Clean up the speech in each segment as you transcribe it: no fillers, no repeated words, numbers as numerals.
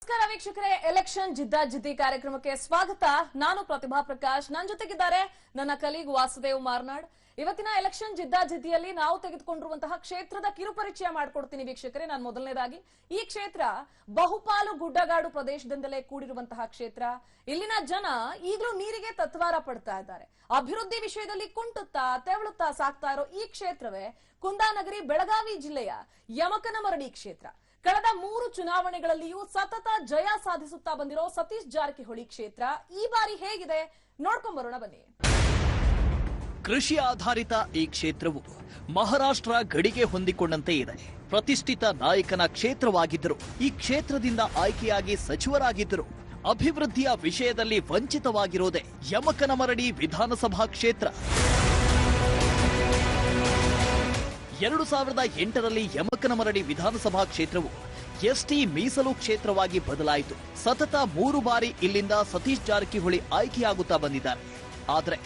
ನಮಸ್ಕಾರ ವೀಕ್ಷಕರೇ, ಎಲೆಕ್ಷನ್ ಜಿದ್ದಾಜಿದ್ದಿ ಕಾರ್ಯಕ್ರಮಕ್ಕೆ ಸ್ವಾಗತ. ನಾನು ಪ್ರತಿಭಾ ಪ್ರಕಾಶ್, ನನ್ನ ಜೊತೆಗಿದ್ದಾರೆ ನನ್ನ ಕಲೀಗ್ ವಾಸುದೇವ್ ಮಾರ್ನಾಡ್. ಇವತ್ತಿನ ಎಲೆಕ್ಷನ್ ಜಿದ್ದಾಜಿದ್ದಿಯಲ್ಲಿ ನಾವು ತೆಗೆದುಕೊಂಡಿರುವಂತಹ ಕ್ಷೇತ್ರದ ಕಿರುಪರಿಚಯ ಮಾಡಿಕೊಡ್ತೀನಿ ವೀಕ್ಷಕರೇ. ನಾನು ಮೊದಲನೇದಾಗಿ ಈ ಕ್ಷೇತ್ರ ಬಹುಪಾಲು ಗುಡ್ಡಗಾಡು ಪ್ರದೇಶದಿಂದಲೇ ಕೂಡಿರುವಂತಹ ಕ್ಷೇತ್ರ. ಇಲ್ಲಿನ ಜನ ಈಗಲೂ ನೀರಿಗೆ ತತ್ವಾರ ಪಡ್ತಾ ಇದ್ದಾರೆ. ಅಭಿವೃದ್ಧಿ ವಿಷಯದಲ್ಲಿ ಕುಂಟುತ್ತಾ ತೆವಳುತ್ತಾ ಸಾಕ್ತಾ ಇರೋ ಈ ಕ್ಷೇತ್ರವೇ ಕುಂದಾನಗರಿ ಬೆಳಗಾವಿ ಜಿಲ್ಲೆಯ ಯಮಕನಮರಡಿ ಕ್ಷೇತ್ರ. ಕಳೆದ 3 ಚುನಾವಣೆಗಳಲ್ಲಿಯೂ ಸತತ ಜಯ ಸಾಧಿಸುತ್ತಾ ಬಂದಿರೋ ಸತೀಶ್ ಜಾರಕಿಹೊಳಿ ಕ್ಷೇತ್ರ ಈ ಬಾರಿ ಹೇಗಿದೆ ನೋಡ್ಕೊಂಡ್ ಬರೋಣ ಬನ್ನಿ. ಕೃಷಿ ಆಧಾರಿತ ಈ ಕ್ಷೇತ್ರವು ಮಹಾರಾಷ್ಟ್ರ ಗಡಿಗೆ ಹೊಂದಿಕೊಂಡಂತೆ ಇದೆ. ಪ್ರತಿಷ್ಠಿತ ನಾಯಕನ ಕ್ಷೇತ್ರವಾಗಿದ್ದರು. ಈ ಕ್ಷೇತ್ರದಿಂದ ಆಯ್ಕೆಯಾಗಿ ಸಚಿವರಾಗಿದ್ದರು. ಅಭಿವೃದ್ಧಿಯ ವಿಷಯದಲ್ಲಿ ವಂಚಿತವಾಗಿರೋದೇ ಯಮಕನಮರಡಿ ವಿಧಾನಸಭಾ ಕ್ಷೇತ್ರ. 2008ರಲ್ಲಿ ಯಮಕನಮರಡಿ ವಿಧಾನಸಭಾ ಕ್ಷೇತ್ರವು ಎಸ್ಟಿ ಮೀಸಲು ಕ್ಷೇತ್ರವಾಗಿ ಬದಲಾಯಿತು. ಸತತ 3 ಬಾರಿ ಇಲ್ಲಿಂದ ಸತೀಶ್ ಜಾರಕಿಹೊಳಿ ಆಯ್ಕೆಯಾಗುತ್ತಾ ಬಂದಿದ್ದಾರೆ. ಆದರೆ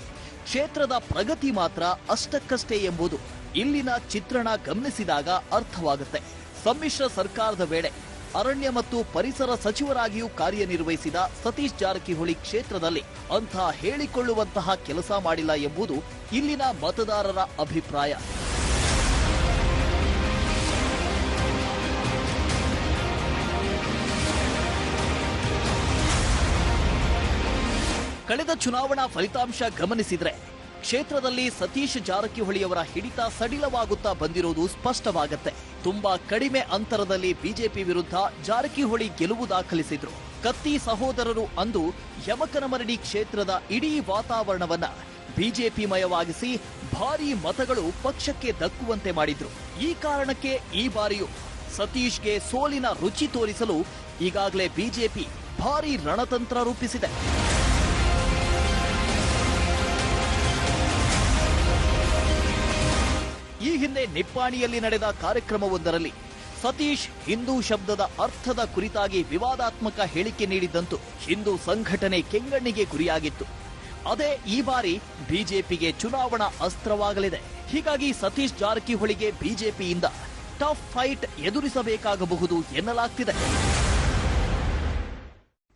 ಕ್ಷೇತ್ರದ ಪ್ರಗತಿ ಮಾತ್ರ ಅಷ್ಟಕ್ಕಷ್ಟೇ ಎಂಬುದು ಇಲ್ಲಿನ ಚಿತ್ರಣ ಗಮನಿಸಿದಾಗ ಅರ್ಥವಾಗುತ್ತೆ. ಸಮ್ಮಿಶ್ರ ಸರ್ಕಾರದ ವೇಳೆ ಅರಣ್ಯ ಮತ್ತು ಪರಿಸರ ಸಚಿವರಾಗಿಯೂ ಕಾರ್ಯನಿರ್ವಹಿಸಿದ ಸತೀಶ್ ಜಾರಕಿಹೊಳಿ ಕ್ಷೇತ್ರದಲ್ಲಿ ಅಂಥ ಹೇಳಿಕೊಳ್ಳುವಂತಹ ಕೆಲಸ ಮಾಡಿಲ್ಲ ಎಂಬುದು ಇಲ್ಲಿನ ಮತದಾರರ ಅಭಿಪ್ರಾಯ. ಕಳೆದ ಚುನಾವಣಾ ಫಲಿತಾಂಶ ಗಮನಿಸಿದ್ರೆ ಕ್ಷೇತ್ರದಲ್ಲಿ ಸತೀಶ್ ಜಾರಕಿಹೊಳಿಯವರ ಹಿಡಿತ ಸಡಿಲವಾಗುತ್ತಾ ಬಂದಿರುವುದು ಸ್ಪಷ್ಟವಾಗುತ್ತೆ. ತುಂಬಾ ಕಡಿಮೆ ಅಂತರದಲ್ಲಿ ಬಿಜೆಪಿ ವಿರುದ್ಧ ಜಾರಕಿಹೊಳಿ ಗೆಲುವು ದಾಖಲಿಸಿದ್ರು. ಕತ್ತಿ ಸಹೋದರರು ಅಂದು ಯಮಕನಮರಡಿ ಕ್ಷೇತ್ರದ ಇಡೀ ವಾತಾವರಣವನ್ನ ಬಿಜೆಪಿ ಮಯವಾಗಿಸಿ ಭಾರೀ ಮತಗಳು ಪಕ್ಷಕ್ಕೆ ದಕ್ಕುವಂತೆ ಮಾಡಿದ್ರು. ಈ ಕಾರಣಕ್ಕೆ ಈ ಬಾರಿಯೂ ಸತೀಶ್ಗೆ ಸೋಲಿನ ರುಚಿ ತೋರಿಸಲು ಈಗಾಗಲೇ ಬಿಜೆಪಿ ಭಾರೀ ರಣತಂತ್ರ ರೂಪಿಸಿದೆ. ಈ ಹಿಂದೆ ನಿಪ್ಪಾಣಿಯಲ್ಲಿ ನಡೆದ ಕಾರ್ಯಕ್ರಮವೊಂದರಲ್ಲಿ ಸತೀಶ್ ಹಿಂದೂ ಶಬ್ದದ ಅರ್ಥದ ಕುರಿತಾಗಿ ವಿವಾದಾತ್ಮಕ ಹೇಳಿಕೆ ನೀಡಿದ್ದಂತೂ ಹಿಂದೂ ಸಂಘಟನೆ ಕೆಂಗಣ್ಣಿಗೆ ಗುರಿಯಾಗಿತ್ತು. ಅದೇ ಈ ಬಾರಿ ಬಿಜೆಪಿಗೆ ಚುನಾವಣಾ ಅಸ್ತ್ರವಾಗಲಿದೆ. ಹೀಗಾಗಿ ಸತೀಶ್ ಜಾರಕಿಹೊಳಿಗೆ ಬಿಜೆಪಿಯಿಂದ ಟಫ್ ಫೈಟ್ ಎದುರಿಸಬೇಕಾಗಬಹುದು ಎನ್ನಲಾಗ್ತಿದೆ.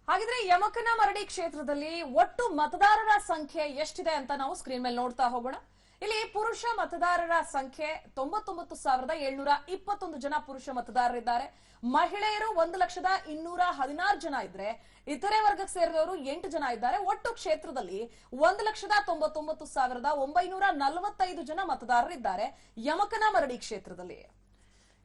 ಹಾಗಿದ್ರೆ ಯಮಕನಮರಡಿ ಕ್ಷೇತ್ರದಲ್ಲಿ ಒಟ್ಟು ಮತದಾರರ ಸಂಖ್ಯೆ ಎಷ್ಟಿದೆ ಅಂತ ನಾವು ಸ್ಕ್ರೀನ್ ಮೇಲೆ ನೋಡ್ತಾ ಹೋಗೋಣ. ಇಲ್ಲಿ ಪುರುಷ ಮತದಾರರ ಸಂಖ್ಯೆ 99,721 ಜನ ಪುರುಷ ಮತದಾರರಿದ್ದಾರೆ. ಮಹಿಳೆಯರು 1,216,000 ಜನ ಇದ್ರೆ ಇತರೆ ವರ್ಗಕ್ಕೆ ಸೇರಿದವರು 8 ಜನ ಇದ್ದಾರೆ. ಒಟ್ಟು ಕ್ಷೇತ್ರದಲ್ಲಿ 1,99,945 ಜನ ಮತದಾರರಿದ್ದಾರೆ ಯಮಕನಮರಡಿ ಕ್ಷೇತ್ರದಲ್ಲಿ.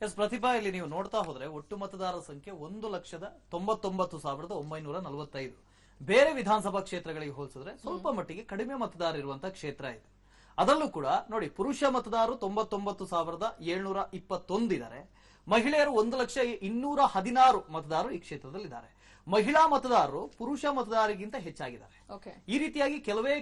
ಎಸ್ ಪ್ರತಿಭಾ, ಇಲ್ಲಿ ನೀವು ನೋಡ್ತಾ ಹೋದ್ರೆ ಒಟ್ಟು ಮತದಾರರ ಸಂಖ್ಯೆ 1,99,945. ಬೇರೆ ವಿಧಾನಸಭಾ ಕ್ಷೇತ್ರಗಳಿಗೆ ಹೋಲಿಸಿದ್ರೆ ಸ್ವಲ್ಪ ಮಟ್ಟಿಗೆ ಕಡಿಮೆ ಮತದಾರ ಇರುವಂತಹ ಕ್ಷೇತ್ರ ಇದೆ. ಅದರಲ್ಲೂ ಕೂಡ ನೋಡಿ, ಪುರುಷ ಮತದಾರರು 99,721 ಇದ್ದಾರೆ. ಮಹಿಳೆಯರು 1,216,000 ಮತದಾರರು ಈ ಕ್ಷೇತ್ರದಲ್ಲಿದ್ದಾರೆ. ಮಹಿಳಾ ಮತದಾರರು ಪುರುಷ ಮತದಾರರಿಗಿಂತ ಹೆಚ್ಚಾಗಿದ್ದಾರೆ. ಈ ರೀತಿಯಾಗಿ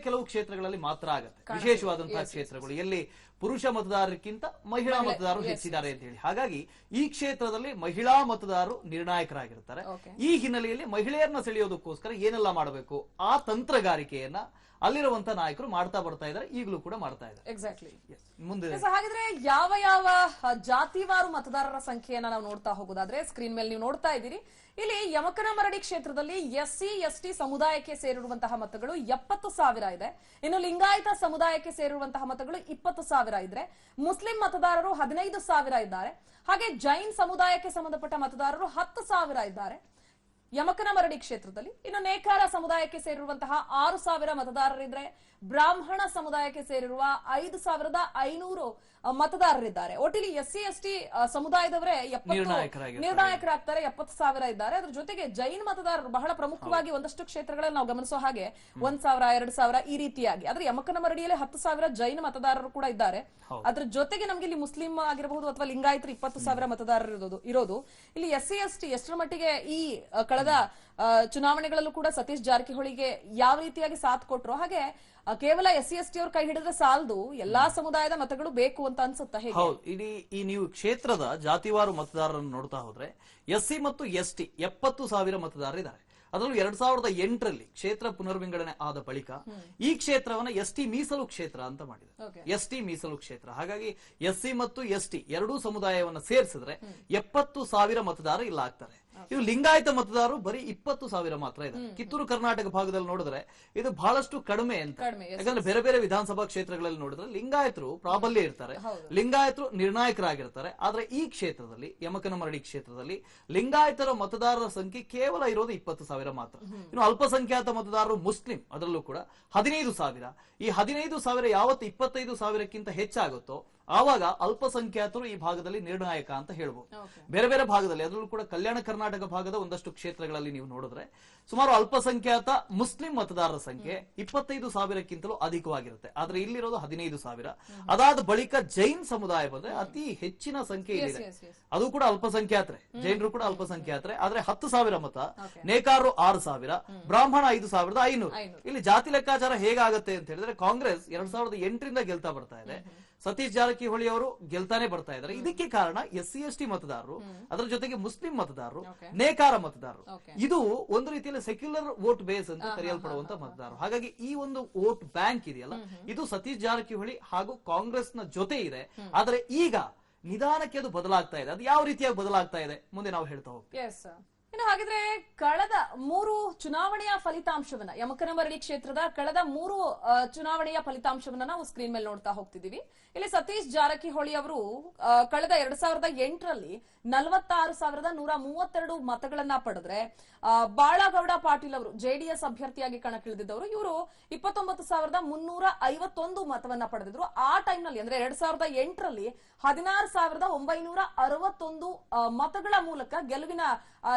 ಕೆಲವು ಕ್ಷೇತ್ರಗಳಲ್ಲಿ ಮಾತ್ರ ಆಗುತ್ತೆ, ವಿಶೇಷವಾದಂತಹ ಕ್ಷೇತ್ರಗಳು ಎಲ್ಲಿ ಪುರುಷ ಮತದಾರರಿಗಿಂತ ಮಹಿಳಾ ಮತದಾರರು ಹೆಚ್ಚಿದ್ದಾರೆ ಅಂತ ಹೇಳಿ. ಹಾಗಾಗಿ ಈ ಕ್ಷೇತ್ರದಲ್ಲಿ ಮಹಿಳಾ ಮತದಾರರು ನಿರ್ಣಾಯಕರಾಗಿರ್ತಾರೆ. ಈ ಹಿನ್ನೆಲೆಯಲ್ಲಿ ಮಹಿಳೆಯರನ್ನ ಸೆಳೆಯೋದಕ್ಕೋಸ್ಕರ ಏನೆಲ್ಲ ಮಾಡಬೇಕು ಆ ತಂತ್ರಗಾರಿಕೆಯನ್ನ ಅಲ್ಲಿರುವಂತಹ ನಾಯಕರು ಮಾಡ್ತಾ ಬರ್ತಾ ಇದ್ದಾರೆ, ಈಗಲೂ ಕೂಡ ಮಾಡ್ತಾ ಇದ್ದಾರೆ. ಎಕ್ಸಾಕ್ಟ್ಲಿ. ಮುಂದೆ ಹಾಗಿದ್ರೆ ಯಾವ ಜಾತಿವಾರು ಮತದಾರರ ಸಂಖ್ಯೆಯನ್ನ ನಾವು ನೋಡ್ತಾ ಹೋಗೋದಾದ್ರೆ ಸ್ಕ್ರೀನ್ ಮೇಲೆ ನೀವು ನೋಡ್ತಾ ಇದ್ದೀರಿ. ಇಲ್ಲಿ ಯಮಕನಮರಡಿ ಕ್ಷೇತ್ರದಲ್ಲಿ ಎಸ್ಸಿ ಎಸ್ಟಿ ಸಮುದಾಯಕ್ಕೆ ಸೇರಿರುವಂತಹ ಮತಗಳು 70,000 ಇದೆ. ಇನ್ನು ಲಿಂಗಾಯತ ಸಮುದಾಯಕ್ಕೆ ಸೇರಿರುವಂತಹ ಮತಗಳು 20,000 ಇದ್ರೆ ಮುಸ್ಲಿಂ ಮತದಾರರು 15,000 ಇದ್ದಾರೆ. ಹಾಗೆ ಜೈನ್ ಸಮುದಾಯಕ್ಕೆ ಸಂಬಂಧಪಟ್ಟ ಮತದಾರರು 10,000 ಇದ್ದಾರೆ ಯಮಕನಮರಡಿ ಕ್ಷೇತ್ರದಲ್ಲಿ. ಇನ್ನು ನೇಕಾರ ಸಮುದಾಯಕ್ಕೆ ಸೇರಿರುವಂತಹ 6,000 ಮತದಾರರಿದ್ರೆ ಬ್ರಾಹ್ಮಣ ಸಮುದಾಯಕ್ಕೆ ಸೇರಿರುವ 5,500 ಮತದಾರರಿದ್ದಾರೆ. ಒಟ್ಟಿಲಿ ಎಸ್ಸಿ ಎಸ್ಟಿ ಸಮುದಾಯದವರೇ ನಿರ್ಣಾಯಕರಾಗ್ತಾರೆ, 70,000 ಇದ್ದಾರೆ. ಅದ್ರ ಜೊತೆಗೆ ಜೈನ್ ಮತದಾರರು ಬಹಳ ಪ್ರಮುಖವಾಗಿ ಒಂದಷ್ಟು ಕ್ಷೇತ್ರಗಳಲ್ಲಿ ನಾವು ಗಮನಿಸೋ ಹಾಗೆ 1,000, 2,000 ಈ ರೀತಿಯಾಗಿ. ಆದ್ರೆ ಯಮಕನಮರಡಿಯಲ್ಲಿ 10,000 ಜೈನ ಮತದಾರರು ಕೂಡ ಇದ್ದಾರೆ. ಅದ್ರ ಜೊತೆಗೆ ನಮ್ಗೆ ಇಲ್ಲಿ ಮುಸ್ಲಿಂ ಆಗಿರಬಹುದು ಅಥವಾ ಲಿಂಗಾಯತರು 20,000 ಮತದಾರರು ಇರೋದು. ಇಲ್ಲಿ ಎಸ್ಸಿ ಎಸ್ಟಿ ಎಷ್ಟರ ಮಟ್ಟಿಗೆ ಈ ಕಳೆದ ಚುನಾವಣೆಗಳಲ್ಲೂ ಕೂಡ ಸತೀಶ್ ಜಾರಕಿಹೊಳಿಗೆ ಯಾವ ರೀತಿಯಾಗಿ ಸಾಥ್ ಕೊಟ್ರು, ಹಾಗೆ ಕೇವಲ ಎಸ್ಸಿ ಎಸ್ಟಿ ಅವ್ರ ಕೈ ಹಿಡಿದ್ರೆ ಸಾಲದು, ಎಲ್ಲಾ ಸಮುದಾಯದ ಮತಗಳು ಬೇಕು ಅಂತ ಅನ್ಸುತ್ತಾ? ಹೌದು, ಇಡೀ ಈ ನೀವು ಕ್ಷೇತ್ರದ ಜಾತಿವಾರು ಮತದಾರರನ್ನು ನೋಡ್ತಾ ಹೋದ್ರೆ ಎಸ್ಸಿ ಮತ್ತು ಎಸ್ಟಿ 70,000 ಮತದಾರರಿದ್ದಾರೆ. ಅದರಲ್ಲೂ 2008ರಲ್ಲಿ ಕ್ಷೇತ್ರ ಪುನರ್ವಿಂಗಡಣೆ ಆದ ಬಳಿಕ ಈ ಕ್ಷೇತ್ರವನ್ನ ಎಸ್ಟಿ ಮೀಸಲು ಕ್ಷೇತ್ರ ಅಂತ ಮಾಡಿದೆ. ಎಸ್ಟಿ ಮೀಸಲು ಕ್ಷೇತ್ರ. ಹಾಗಾಗಿ ಎಸ್ಸಿ ಮತ್ತು ಎಸ್ಟಿ ಎರಡೂ ಸಮುದಾಯವನ್ನ ಸೇರಿಸಿದ್ರೆ 70,000 ಮತದಾರ ಇಲ್ಲ ಆಗ್ತಾರೆ. ಇದು ಲಿಂಗಾಯತ ಮತದಾರರು ಬರೀ 20,000 ಮಾತ್ರ ಇದೆ. ಕಿತ್ತೂರು ಕರ್ನಾಟಕ ಭಾಗದಲ್ಲಿ ನೋಡಿದ್ರೆ ಇದು ಬಹಳಷ್ಟು ಕಡಿಮೆ ಅಂತ. ಯಾಕಂದ್ರೆ ಬೇರೆ ಬೇರೆ ವಿಧಾನಸಭಾ ಕ್ಷೇತ್ರಗಳಲ್ಲಿ ನೋಡಿದ್ರೆ ಲಿಂಗಾಯತರು ಪ್ರಾಬಲ್ಯ ಇರ್ತಾರೆ, ಲಿಂಗಾಯತರು ನಿರ್ಣಾಯಕರಾಗಿರ್ತಾರೆ. ಆದ್ರೆ ಈ ಕ್ಷೇತ್ರದಲ್ಲಿ, ಯಮಕನಮರಡಿ ಕ್ಷೇತ್ರದಲ್ಲಿ ಲಿಂಗಾಯತರ ಮತದಾರರ ಸಂಖ್ಯೆ ಕೇವಲ ಇರೋದು 20,000 ಮಾತ್ರ. ಇನ್ನು ಅಲ್ಪಸಂಖ್ಯಾತ ಮತದಾರರು ಮುಸ್ಲಿಂ, ಅದರಲ್ಲೂ ಕೂಡ 15,000. ಈ 15,000 ಯಾವತ್ತು 25,000ಕ್ಕಿಂತ ಹೆಚ್ಚಾಗುತ್ತೋ ಆವಾಗ ಅಲ್ಪಸಂಖ್ಯಾತರು ಈ ಭಾಗದಲ್ಲಿ ನಿರ್ಣಾಯಕ ಅಂತ ಹೇಳ್ಬೋದು. ಬೇರೆ ಬೇರೆ ಭಾಗದಲ್ಲಿ, ಅದರಲ್ಲೂ ಕೂಡ ಕಲ್ಯಾಣ ಕರ್ನಾಟಕ ಭಾಗದ ಒಂದಷ್ಟು ಕ್ಷೇತ್ರಗಳಲ್ಲಿ ನೀವು ನೋಡಿದ್ರೆ ಸುಮಾರು ಅಲ್ಪಸಂಖ್ಯಾತ ಮುಸ್ಲಿಂ ಮತದಾರರ ಸಂಖ್ಯೆ 25,000ಕ್ಕಿಂತಲೂ ಅಧಿಕವಾಗಿರುತ್ತೆ. ಆದ್ರೆ ಇಲ್ಲಿರೋದು 15,000. ಅದಾದ ಬಳಿಕ ಜೈನ್ ಸಮುದಾಯ ಬಂದ್ರೆ ಅತಿ ಹೆಚ್ಚಿನ ಸಂಖ್ಯೆ ಇದೆ, ಅದು ಕೂಡ ಅಲ್ಪಸಂಖ್ಯಾತರೆ, ಜೈನರು ಕೂಡ ಅಲ್ಪಸಂಖ್ಯಾತರೆ. ಆದ್ರೆ 10,000 ಮತ, ನೇಕಾರರು 6,000, ಬ್ರಾಹ್ಮಣ 5,500. ಇಲ್ಲಿ ಜಾತಿ ಲೆಕ್ಕಾಚಾರ ಹೇಗಾಗುತ್ತೆ ಅಂತ ಹೇಳಿದ್ರೆ ಕಾಂಗ್ರೆಸ್ 2008ರಿಂದ ಗೆಲ್ತಾ ಬರ್ತಾ ಇದೆ, ಸತೀಶ್ ಜಾರಕಿಹೊಳಿ ಅವರು ಗೆಲ್ತಾನೆ ಬರ್ತಾ ಇದ್ದಾರೆ. ಇದಕ್ಕೆ ಕಾರಣ SC/ST ಮತದಾರರು, ಅದರ ಜೊತೆಗೆ ಮುಸ್ಲಿಂ ಮತದಾರರು, ನೇಕಾರ ಮತದಾರರು. ಇದು ಒಂದು ರೀತಿಯಲ್ಲಿ ಸೆಕ್ಯುಲರ್ ವೋಟ್ ಬೇಸ್ ಅಂತ ಕರೆಯಲ್ಪಡುವಂತ ಮತದಾರರು. ಹಾಗಾಗಿ ಈ ಒಂದು ವೋಟ್ ಬ್ಯಾಂಕ್ ಇದೆಯಲ್ಲ, ಇದು ಸತೀಶ್ ಜಾರಕಿಹೊಳಿ ಹಾಗೂ ಕಾಂಗ್ರೆಸ್ನ ಜೊತೆ ಇದೆ. ಆದ್ರೆ ಈಗ ನಿಧಾನಕ್ಕೆ ಅದು ಬದಲಾಗ್ತಾ ಇದೆ. ಅದು ಯಾವ ರೀತಿಯಾಗಿ ಬದಲಾಗ್ತಾ ಇದೆ ಮುಂದೆ ನಾವು ಹೇಳ್ತಾ ಹೋಗ್ತೀವಿ. ಇನ್ನು ಹಾಗಿದ್ರೆ ಕಳೆದ 3 ಚುನಾವಣೆಯ ಫಲಿತಾಂಶವನ್ನ, ಯಮಕನಮರಡಿ ಕ್ಷೇತ್ರದ ಕಳೆದ 3 ಚುನಾವಣೆಯ ಫಲಿತಾಂಶವನ್ನ ನಾವು ಸ್ಕ್ರೀನ್ ಮೇಲೆ ನೋಡ್ತಾ ಹೋಗ್ತಿದೀವಿ. ಇಲ್ಲಿ ಸತೀಶ್ ಜಾರಕಿಹೊಳಿ ಅವರು ಕಳೆದ 2008ರಲ್ಲಿ 46,132 ಮತಗಳನ್ನ ಪಡೆದ್ರೆ, ಬಾಳಗೌಡ ಪಾಟೀಲ್ ಅವರು JDS ಅಭ್ಯರ್ಥಿಯಾಗಿ ಕಣಕ್ಕಿಳಿದಿದ್ದವರು, ಇವರು 29,351 ಮತವನ್ನ ಪಡೆದಿದ್ರು. ಆ ಟೈಮ್ ನಲ್ಲಿ ಅಂದ್ರೆ 2008ರಲ್ಲಿ 16,961 ಮತಗಳ ಮೂಲಕ ಗೆಲುವಿನ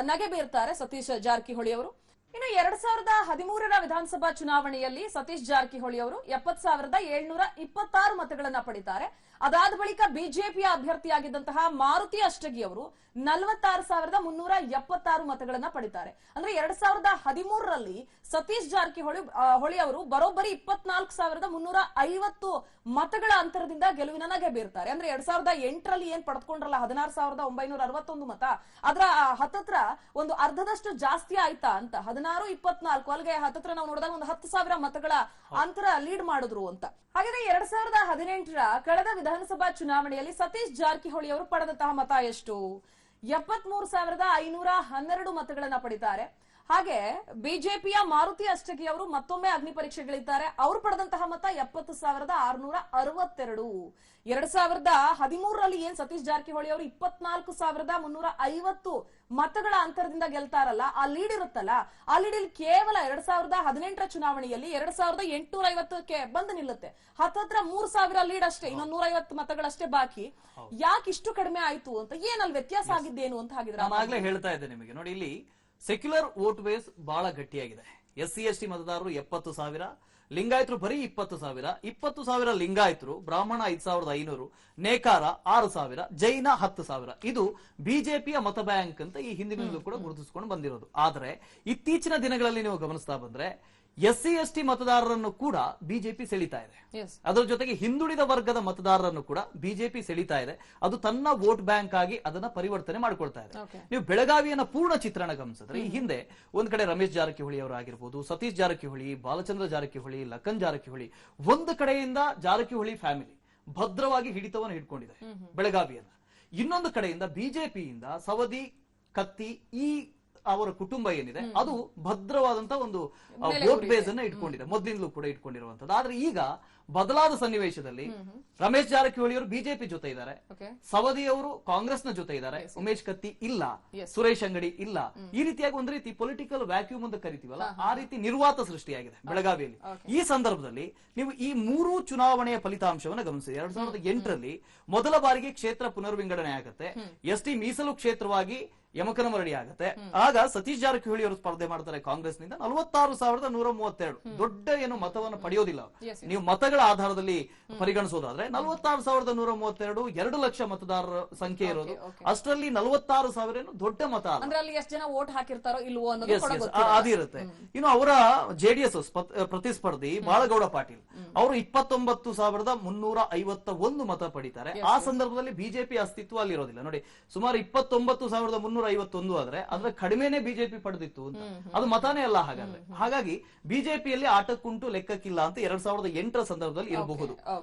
ನಗೆ ಬೀರ್ತಾರೆ ಸತೀಶ್ ಜಾರಕಿಹೊಳಿ ಅವರು. ಇನ್ನು 2013ರ ವಿಧಾನಸಭಾ ಚುನಾವಣೆಯಲ್ಲಿ ಸತೀಶ್ ಜಾರಕಿಹೊಳಿ ಅವರು 70,726 ಮತಗಳನ್ನ ಪಡಿತಾರೆ. ಅದಾದ ಬಳಿಕ ಬಿಜೆಪಿಯ ಅಭ್ಯರ್ಥಿಯಾಗಿದ್ದಂತಹ ಮಾರುತಿ ಅಷ್ಟಗಿ ಅವರು 46,376 ಮತಗಳನ್ನ ಪಡಿತಾರೆ. ಅಂದ್ರೆ 2013ರಲ್ಲಿ ಸತೀಶ್ ಜಾರಕಿಹೊಳಿ ಅವರು ಬರೋಬ್ಬರಿ 24,350 ಮತಗಳ ಅಂತರದಿಂದ ಗೆಲುವಿನ ನಗೆ ಬೀರ್ತಾರೆ. ಅಂದ್ರೆ 2008ರಲ್ಲಿ ಏನ್ ಪಡೆದುಕೊಂಡ್ರಲ್ಲ 16,961 ಮತ, ಅದರ ಹತ್ತತ್ರ ಒಂದು ಅರ್ಧದಷ್ಟು ಜಾಸ್ತಿ ಆಯ್ತಾ ಅಂತ. 16-24 ಅಲ್ಲಿಗೆ ಹತ್ತತ್ರ ನಾವು ನೋಡಿದಾಗ ಒಂದು 10,000 ಮತಗಳ ಅಂತರ ಲೀಡ್ ಮಾಡಿದ್ರು ಅಂತ. ಹಾಗಾದ್ರೆ 2018ರ ಕಳೆದ ವಿಧಾನಸಭಾ ಚುನಾವಣೆಯಲ್ಲಿ ಸತೀಶ್ ಜಾರಕಿಹೊಳಿ ಅವರು ಪಡೆದಂತಹ ಮತ ಎಷ್ಟು? 73,512 ಮತಗಳನ್ನ ಪಡಿತಾರೆ. ಹಾಗೆ ಬಿಜೆಪಿಯ ಮಾರುತಿ ಅಷ್ಟಗಿ ಅವರು ಮತ್ತೊಮ್ಮೆ ಅಗ್ನಿ ಪರೀಕ್ಷೆಗಳಿದ್ದಾರೆ. ಅವರು ಪಡೆದಂತಹ ಮತ 70,662. 2013ರಲ್ಲಿ ಏನ್ ಸತೀಶ್ ಜಾರಕಿಹೊಳಿ ಅವರು 24,350 ಮತಗಳ ಅಂತರದಿಂದ ಗೆಲ್ತಾರಲ್ಲ, ಆ ಲೀಡ್ ಇರುತ್ತಲ್ಲ, ಆ ಲೀಡ್ ಕೇವಲ 2018ರ ಚುನಾವಣೆಯಲ್ಲಿ 2,850ಕ್ಕೆ ಬಂದು ನಿಲ್ಲುತ್ತೆ. ಹತ್ತತ್ರ 3,000 ಲೀಡ್ ಅಷ್ಟೇ, ಇನ್ನೊಂದು 150 ಮತಗಳಷ್ಟೇ ಬಾಕಿ. ಯಾಕೆ ಇಷ್ಟು ಕಡಿಮೆ ಆಯ್ತು ಅಂತ, ಏನಲ್ಲಿ ವ್ಯತ್ಯಾಸ ಆಗಿದ್ದೇನು ಅಂತ ಹಾಗಿದ್ರೆ ನಾನು ಆಗ್ಲೇ ಹೇಳ್ತಾ ಇದ್ದೆ ನಿಮಗೆ. ನೋಡಿ, ಇಲ್ಲಿ ಸೆಕ್ಯುಲರ್ ವೋಟ್ ಬೇಸ್ ಬಹಳ ಗಟ್ಟಿಯಾಗಿದೆ. SC/ST ಮತದಾರರು 70,000, ಲಿಂಗಾಯತರು ಬರೀ 20,000, 20,000 ಲಿಂಗಾಯತರು, ಬ್ರಾಹ್ಮಣ 5,500, ನೇಕಾರ 6,000, ಜೈನ 10,000. ಇದು ಬಿಜೆಪಿಯ ಮತ ಬ್ಯಾಂಕ್ ಅಂತ ಈ ಹಿಂದಿನಿಂದಲೂ ಕೂಡ ಗುರುತಿಸಿಕೊಂಡು ಬಂದಿರೋದು. ಆದ್ರೆ ಇತ್ತೀಚಿನ ದಿನಗಳಲ್ಲಿ ನೀವು ಗಮನಿಸ್ತಾ ಬಂದ್ರೆ SC/ST ಮತದಾರರನ್ನು ಕೂಡ ಬಿಜೆಪಿ ಸೆಳೀತಾ ಇದೆ. ಅದರ ಜೊತೆಗೆ ಹಿಂದುಳಿದ ವರ್ಗದ ಮತದಾರರನ್ನು ಕೂಡ ಬಿಜೆಪಿ ಸೆಳೀತಾ ಇದೆ. ಅದು ತನ್ನ ವೋಟ್ ಬ್ಯಾಂಕ್ ಆಗಿ ಅದನ್ನ ಪರಿವರ್ತನೆ ಮಾಡಿಕೊಳ್ತಾ ಇದೆ. ನೀವು ಬೆಳಗಾವಿಯನ್ನ ಪೂರ್ಣ ಚಿತ್ರಣ ಗಮನಿಸಿದ್ರೆ, ಈ ಹಿಂದೆ ಒಂದ್ ಕಡೆ ರಮೇಶ್ ಜಾರಕಿಹೊಳಿ ಅವರಾಗಿರ್ಬೋದು, ಸತೀಶ್ ಜಾರಕಿಹೊಳಿ, ಬಾಲಚಂದ್ರ ಜಾರಕಿಹೊಳಿ, ಲಖನ್ ಜಾರಕಿಹೊಳಿ, ಒಂದು ಕಡೆಯಿಂದ ಜಾರಕಿಹೊಳಿ ಫ್ಯಾಮಿಲಿ ಭದ್ರವಾಗಿ ಹಿಡಿತವನ್ನು ಹಿಡ್ಕೊಂಡಿದೆ ಬೆಳಗಾವಿಯನ್ನ. ಇನ್ನೊಂದು ಕಡೆಯಿಂದ ಬಿಜೆಪಿಯಿಂದ ಸವದಿ, ಕತ್ತಿ, ಈ ಅವರ ಕುಟುಂಬ ಏನಿದೆ ಅದು ಭದ್ರವಾದಂತ ಒಂದು ವೋಟ್ ಬೇಸ್ ಅನ್ನ ಇಟ್ಕೊಂಡಿದೆ, ಮೊದಲಿಂದಲೂ ಕೂಡ ಇಟ್ಕೊಂಡಿರುವಂತದ್ದು. ಆದ್ರೆ ಈಗ ಬದಲಾದ ಸನ್ನಿವೇಶದಲ್ಲಿ ರಮೇಶ್ ಜಾರಕಿಹೊಳಿ ಅವರು ಬಿಜೆಪಿ ಜೊತೆ ಇದ್ದಾರೆ, ಸವದಿ ಅವರು ಕಾಂಗ್ರೆಸ್ನ ಜೊತೆ ಇದ್ದಾರೆ, ಉಮೇಶ್ ಕತ್ತಿ ಇಲ್ಲ, ಸುರೇಶ್ ಅಂಗಡಿ ಇಲ್ಲ. ಈ ರೀತಿಯಾಗಿ ಒಂದು ರೀತಿ ಪೊಲಿಟಿಕಲ್ ವ್ಯಾಕ್ಯೂಮ್ ಅಂತ ಕರಿತೀವಲ್ಲ, ಆ ರೀತಿ ನಿರ್ವಾತ ಸೃಷ್ಟಿಯಾಗಿದೆ ಬೆಳಗಾವಿಯಲ್ಲಿ. ಈ ಸಂದರ್ಭದಲ್ಲಿ ನೀವು ಈ 3 ಚುನಾವಣೆಯ ಫಲಿತಾಂಶವನ್ನು ಗಮನಿಸಿದೆ. 2008ರಲ್ಲಿ ಮೊದಲ ಬಾರಿಗೆ ಕ್ಷೇತ್ರ ಪುನರ್ವಿಂಗಡಣೆ ಆಗುತ್ತೆ, ST ಮೀಸಲು ಕ್ಷೇತ್ರವಾಗಿ ಯಮಕನಮರಡಿ ಆಗುತ್ತೆ. ಆಗ ಸತೀಶ್ ಜಾರಕಿಹೊಳಿ ಅವರು ಸ್ಪರ್ಧೆ ಮಾಡ್ತಾರೆ ಕಾಂಗ್ರೆಸ್ನಿಂದ. 46,132 ದೊಡ್ಡ ಏನು ಮತವನ್ನು ಪಡೆಯೋದಿಲ್ಲ. ನೀವು ಮತಗಳ ಆಧಾರದಲ್ಲಿ ಪರಿಗಣಿಸೋದಾದ್ರೆ 46,132 2 ಲಕ್ಷ ಮತದಾರರ ಸಂಖ್ಯೆ ಇರೋದು. ಅಷ್ಟರಲ್ಲಿ 46,000 ಏನು ದೊಡ್ಡ ಮತ ಅಲ್ಲ. ಅಂದ್ರೆ ಅಲ್ಲಿ ಎಷ್ಟು ಜನ ವೋಟ್ ಹಾಕಿರ್ತಾರೋ ಇಲ್ವೋ ಅನ್ನೋದು ಅದಿರುತ್ತೆ. ಇನ್ನು ಅವರ JDS ಪ್ರತಿಸ್ಪರ್ಧಿ ಬಾಳಗೌಡ ಪಾಟೀಲ್ ಅವರು 29,351 ಮತ ಪಡಿತಾರೆ. ಆ ಸಂದರ್ಭದಲ್ಲಿ ಬಿಜೆಪಿ ಅಸ್ತಿತ್ವ ಅಲ್ಲಿರೋದಿಲ್ಲ. ನೋಡಿ, ಸುಮಾರು 29,351 ಆದ್ರೆ ಅದ್ರ ಕಡಿಮೆನೆ ಬಿಜೆಪಿ ಪಡೆದಿತ್ತು ಅಂತ, ಅದು ಮತಾನೇ ಅಲ್ಲ. ಹಾಗಾಗಿ ಬಿಜೆಪಿಯಲ್ಲಿ ಆಟಕ್ಕುಂಟು ಲೆಕ್ಕಕ್ಕಿಲ್ಲ ಅಂತ 2008ರ ಸಂದರ್ಭದಲ್ಲಿ ಇರಬಹುದು.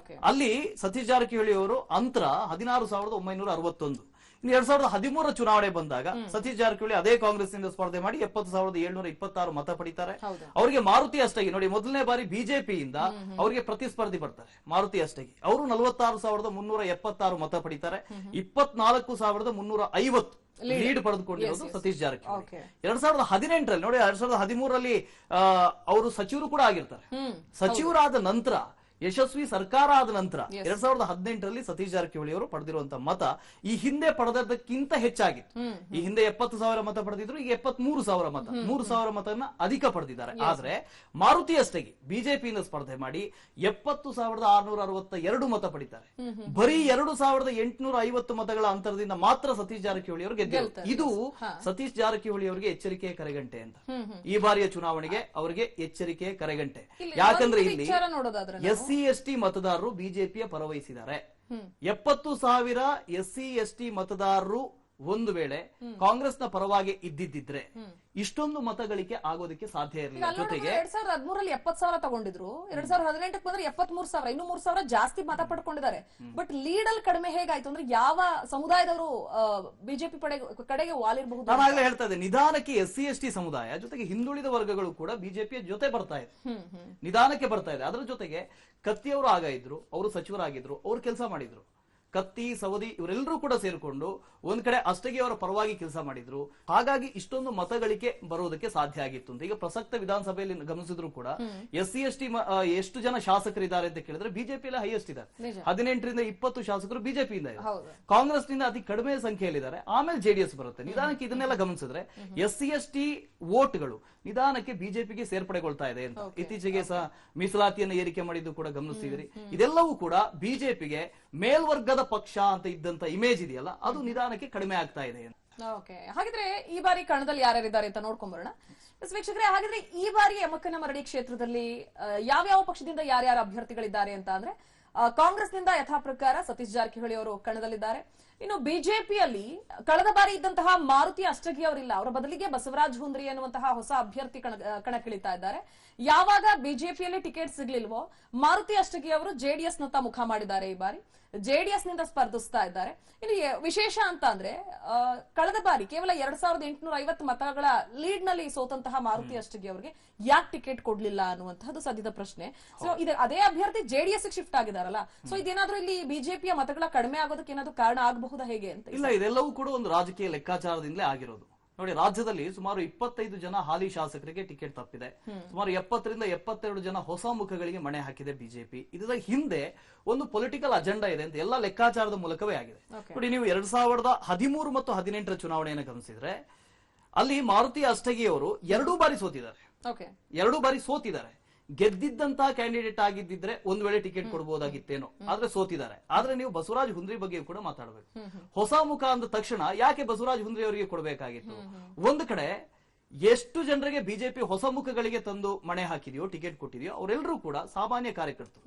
ಅಲ್ಲಿ ಸತೀಶ್ ಜಾರಕಿಹೊಳಿ ಅವರು ಅಂತರ 16,961. 2013 ಚುನಾವಣೆ ಬಂದಾಗ ಸತೀಶ್ ಜಾರಕಿಹೊಳಿ ಅದೇ ಕಾಂಗ್ರೆಸ್ ನಿಂದ ಸ್ಪರ್ಧೆ ಮಾಡಿ 70,726 ಮತ ಪಡಿತಾರೆ. ಅವರಿಗೆ ಮಾರುತಿ ಅಷ್ಟಗಿ ನೋಡಿ, ಮೊದಲನೇ ಬಾರಿ ಬಿಜೆಪಿಯಿಂದ ಅವರಿಗೆ ಪ್ರತಿಸ್ಪರ್ಧಿ ಬರ್ತಾರೆ ಮಾರುತಿ ಅಷ್ಟಗಿ. ಅವರು 46,376 ಮತ ಪಡಿತಾರೆ. 24,350 ಲೀಡ್ ಪಡೆದುಕೊಂಡಿರೋದು ಸತೀಶ್ ಜಾರಕಿಹೊಳಿ. 2018ರಲ್ಲಿ ನೋಡಿ, 2013ರಲ್ಲಿ ಅವರು ಸಚಿವರು ಕೂಡ ಆಗಿರ್ತಾರೆ. ಸಚಿವರಾದ ನಂತರ, ಯಶಸ್ವಿ ಸರ್ಕಾರ ಆದ ನಂತರ 2018ರಲ್ಲಿ ಸತೀಶ್ ಜಾರಕಿಹೊಳಿ ಅವರು ಪಡೆದಿರುವಂತಹ ಮತ ಈ ಹಿಂದೆ ಪಡೆದಕ್ಕಿಂತ ಹೆಚ್ಚಾಗಿತ್ತು. ಈ ಹಿಂದೆ 70,000 ಮತ ಪಡೆದಿದ್ರು, ಈಗ 73,000 ಮತ, 3,000 ಮತನ ಅಧಿಕ ಪಡೆದಿದ್ದಾರೆ. ಆದ್ರೆ ಮಾರುತಿ ಅಷ್ಟಗಿ ಬಿಜೆಪಿಯಿಂದ ಸ್ಪರ್ಧೆ ಮಾಡಿ 70,662 ಮತ ಪಡಿತಾರೆ. ಬರೀ 2,850 ಮತಗಳ ಅಂತರದಿಂದ ಮಾತ್ರ ಸತೀಶ್ ಜಾರಕಿಹೊಳಿ ಅವರು ಗೆದ್ದಿದ್ದಾರೆ. ಇದು ಸತೀಶ್ ಜಾರಕಿಹೊಳಿ ಅವರಿಗೆ ಎಚ್ಚರಿಕೆಯ ಕರೆಗಂಟೆ ಅಂತ. ಈ ಬಾರಿಯ ಚುನಾವಣೆಗೆ ಅವರಿಗೆ ಎಚ್ಚರಿಕೆಯ ಕರೆಗಂಟೆ. ಯಾಕಂದ್ರೆ ಇಲ್ಲಿ SC/ST ಮತದಾರರು ಬಿಜೆಪಿಯ ಪರವಹಿಸಿದ್ದಾರೆ. 70,000 SC/ST ಮತದಾರರು ಒಂದು ವೇಳೆ ಕಾಂಗ್ರೆಸ್ನ ಪರವಾಗಿ ಇದ್ದಿದ್ರೆ ಇಷ್ಟೊಂದು ಮತಗಳಿಕೆ ಆಗೋದಕ್ಕೆ ಸಾಧ್ಯ ಇರಲಿಲ್ಲ. ಜೊತೆಗೆ 2013ರಲ್ಲಿ 70,000 ತಗೊಂಡಿದ್ರು, 2018ಕ್ಕೆ ಬಂದ್ರೆ 73,000, ಇನ್ನು 3,000 ಜಾಸ್ತಿ ಮತ ಪಡ್ಕೊಂಡಿದ್ದಾರೆ. ಬಟ್ ಲೀಡ್ ಅಲ್ಲಿ ಕಡಿಮೆ ಹೇಗಾಯ್ತು ಅಂದ್ರೆ ಯಾವ ಸಮುದಾಯದವರು ಬಿಜೆಪಿ ಕಡೆಗೆ ವಾಲಿರಬಹುದು? ನಾನು ಆಗ್ಲೇ ಹೇಳ್ತಾ ಇದ್ದೆ, ನಿಧಾನಕ್ಕೆ SC/ST ಸಮುದಾಯ ಜೊತೆಗೆ ಹಿಂದುಳಿದ ವರ್ಗಗಳು ಕೂಡ ಬಿಜೆಪಿಯ ಜೊತೆ ಬರ್ತಾ ಇದೆ, ನಿಧಾನಕ್ಕೆ ಬರ್ತಾ ಇದೆ. ಅದರ ಜೊತೆಗೆ ಕತ್ತಿಯವರು ಆಗ ಇದ್ರು, ಅವರು ಸಚಿವರಾಗಿದ್ರು, ಅವರು ಕೆಲಸ ಮಾಡಿದ್ರು. ಕತ್ತಿ, ಸವದಿ ಇವರೆಲ್ಲರೂ ಕೂಡ ಸೇರಿಕೊಂಡು ಒಂದ್ ಕಡೆ ಅಷ್ಟಗಿ ಅವರ ಪರವಾಗಿ ಕೆಲಸ ಮಾಡಿದ್ರು. ಹಾಗಾಗಿ ಇಷ್ಟೊಂದು ಮತಗಳಿಕೆ ಬರೋದಕ್ಕೆ ಸಾಧ್ಯ ಆಗಿತ್ತು ಅಂತ. ಈಗ ಪ್ರಸಕ್ತ ವಿಧಾನಸಭೆಯಲ್ಲಿ ಗಮನಿಸಿದ್ರು ಕೂಡ SC/ST ಎಷ್ಟು ಜನ ಶಾಸಕರಿದ್ದಾರೆ ಅಂತ ಕೇಳಿದ್ರೆ ಬಿಜೆಪಿಯಲ್ಲಿ ಹೈಯೆಸ್ಟ್ ಇದ್ದಾರೆ. 18ರಿಂದ 20 ಶಾಸಕರು ಬಿಜೆಪಿಯಿಂದ ಇದ್ದಾರೆ. ಕಾಂಗ್ರೆಸ್ ನಿಂದ ಅತಿ ಕಡಿಮೆ ಸಂಖ್ಯೆಯಲ್ಲಿದ್ದಾರೆ. ಆಮೇಲೆ JDS ಬರುತ್ತೆ. ನಿಧಾನಕ್ಕೆ ಇದನ್ನೆಲ್ಲ ಗಮನಿಸಿದ್ರೆ SC/ST ವೋಟ್ಗಳು ನಿಧಾನಕ್ಕೆ ಬಿಜೆಪಿಗೆ ಸೇರ್ಪಡೆಗೊಳ್ತಾ ಇದೆ ಅಂತ. ಇತ್ತೀಚೆಗೆ ಸಹ ಮೀಸಲಾತಿಯನ್ನು ಏರಿಕೆ ಮಾಡಿದ್ದು ಕೂಡ ಗಮನಿಸಿದಿರಿ. ಇದೆಲ್ಲವೂ ಕೂಡ ಬಿಜೆಪಿಗೆ ಮೇಲ್ವರ್ಗದ ಪಕ್ಷ ಅಂತ ಇದ್ದಂತ ಇಮೇಜ್ ಇದೆಯಲ್ಲ, ಅದು ನಿಧಾನಕ್ಕೆ ಕಡಿಮೆ ಆಗ್ತಾ ಇದೆ. ಹಾಗಿದ್ರೆ ಈ ಬಾರಿ ಕಣದಲ್ಲಿ ಯಾರ್ಯಾರಿದ್ದಾರೆ ಅಂತ ನೋಡ್ಕೊಂಬರೋಣ ವೀಕ್ಷಕರೇ. ಹಾಗಿದ್ರೆ ಈ ಬಾರಿ ಯಮಕನಮರಡಿ ಕ್ಷೇತ್ರದಲ್ಲಿ ಯಾವ್ಯಾವ ಪಕ್ಷದಿಂದ ಯಾರ್ಯಾರ ಅಭ್ಯರ್ಥಿಗಳಿದ್ದಾರೆ ಅಂತ ಅಂದ್ರೆ, ಕಾಂಗ್ರೆಸ್ನಿಂದ ಯಥಾ ಪ್ರಕಾರ ಸತೀಶ್ ಜಾರಕಿಹೊಳಿ ಅವರು ಕಣದಲ್ಲಿದ್ದಾರೆ. ಇನ್ನು ಬಿಜೆಪಿಯಲ್ಲಿ ಕಳೆದ ಬಾರಿ ಇದ್ದಂತಹ ಮಾರುತಿ ಅಷ್ಟಗಿ ಅವರಿಲ್ಲ, ಅವರ ಬದಲಿಗೆ ಬಸವರಾಜ್ ಹುಂದ್ರಿ ಅನ್ನುವಂತಹ ಹೊಸ ಅಭ್ಯರ್ಥಿ ಕಣಕ್ಕಿಳಿತಾ ಇದ್ದಾರೆ. ಯಾವಾಗ ಬಿಜೆಪಿಯಲ್ಲಿ ಟಿಕೆಟ್ ಸಿಗ್ಲಿಲ್ವೋ ಮಾರುತಿ ಅಷ್ಟಗಿ ಅವರು JDS ನತ್ತ ಮುಖ ಮಾಡಿದ್ದಾರೆ. ಈ ಬಾರಿ JDS ನಿಂದ ಸ್ಪರ್ಧಿಸ್ತಾ ಇದ್ದಾರೆ. ಇನ್ನು ವಿಶೇಷ ಅಂತ ಅಂದ್ರೆ ಕಳೆದ ಬಾರಿ ಕೇವಲ 2,850 ಮತಗಳ ಲೀಡ್ ನಲ್ಲಿ ಸೋತಂತಹ ಮಾರುತಿ ಅಷ್ಟಗಿ ಅವರಿಗೆ ಯಾಕೆ ಟಿಕೆಟ್ ಕೊಡ್ಲಿಲ್ಲ ಅನ್ನುವಂತಹದ್ದು ಸದ್ಯದ ಪ್ರಶ್ನೆ. ಸೊ ಅದೇ ಅಭ್ಯರ್ಥಿ JDS ಶಿಫ್ಟ್ ಆಗಿದಾರಲ್ಲ, ಸೊ ಇದೇನಾದ್ರೂ ಇಲ್ಲಿ ಬಿಜೆಪಿಯ ಮತಗಳ ಕಡಿಮೆ ಆಗೋದಕ್ಕೆ ಏನಾದ್ರು ಕಾರಣ ಆಗಬಹುದಾ ಹೇಗೆ ಅಂತ? ಇಲ್ಲ, ಇದೆಲ್ಲವೂ ಕೂಡ ಒಂದು ರಾಜಕೀಯ ಲೆಕ್ಕಾಚಾರದಿಂದಲೇ ಆಗಿರೋದು. ನೋಡಿ, ರಾಜ್ಯದಲ್ಲಿ ಸುಮಾರು 25 ಜನ ಹಾಲಿ ಶಾಸಕರಿಗೆ ಟಿಕೆಟ್ ತಪ್ಪಿದೆ. ಸುಮಾರು 70ರಿಂದ 72 ಜನ ಹೊಸ ಮುಖಗಳಿಗೆ ಮಣೆ ಹಾಕಿದೆ ಬಿಜೆಪಿ. ಇದರ ಹಿಂದೆ ಒಂದು ಪೊಲಿಟಿಕಲ್ ಅಜೆಂಡಾ ಇದೆ ಅಂತ ಎಲ್ಲ ಲೆಕ್ಕಾಚಾರದ ಮೂಲಕವೇ ಆಗಿದೆ. ನೋಡಿ, ನೀವು 2013 ಮತ್ತು 18ರ ಚುನಾವಣೆಯನ್ನು ಗಮನಿಸಿದ್ರೆ ಅಲ್ಲಿ ಮಾರುತಿ ಅಷ್ಟಗಿ ಅವರು 2 ಬಾರಿ ಸೋತಿದ್ದಾರೆ. 2 ಬಾರಿ ಸೋತಿದ್ದಾರೆ. ಗೆದ್ದಿದ್ದಂತಹ ಕ್ಯಾಂಡಿಡೇಟ್ ಆಗಿದ್ದಿದ್ರೆ ಒಂದ್ ವೇಳೆ ಟಿಕೆಟ್ ಕೊಡಬಹುದಾಗಿತ್ತೇನೋ, ಆದ್ರೆ ಸೋತಿದ್ದಾರೆ. ಆದ್ರೆ ನೀವು ಬಸವರಾಜ್ ಹುಂದ್ರಿ ಬಗ್ಗೆ ಕೂಡ ಮಾತಾಡಬೇಕು. ಹೊಸ ಮುಖ ಅಂದ ತಕ್ಷಣ ಯಾಕೆ ಬಸವರಾಜ್ ಹುಂದ್ರಿ ಅವರಿಗೆ ಕೊಡಬೇಕಾಗಿತ್ತು? ಒಂದು ಕಡೆ ಎಷ್ಟು ಜನರಿಗೆ ಬಿಜೆಪಿ ಹೊಸ ಮುಖಗಳಿಗೆ ತಂದು ಮಣೆ ಹಾಕಿದೆಯೋ, ಟಿಕೆಟ್ ಕೊಟ್ಟಿದೆಯೋ, ಅವರೆಲ್ಲರೂ ಕೂಡ ಸಾಮಾನ್ಯ ಕಾರ್ಯಕರ್ತರು.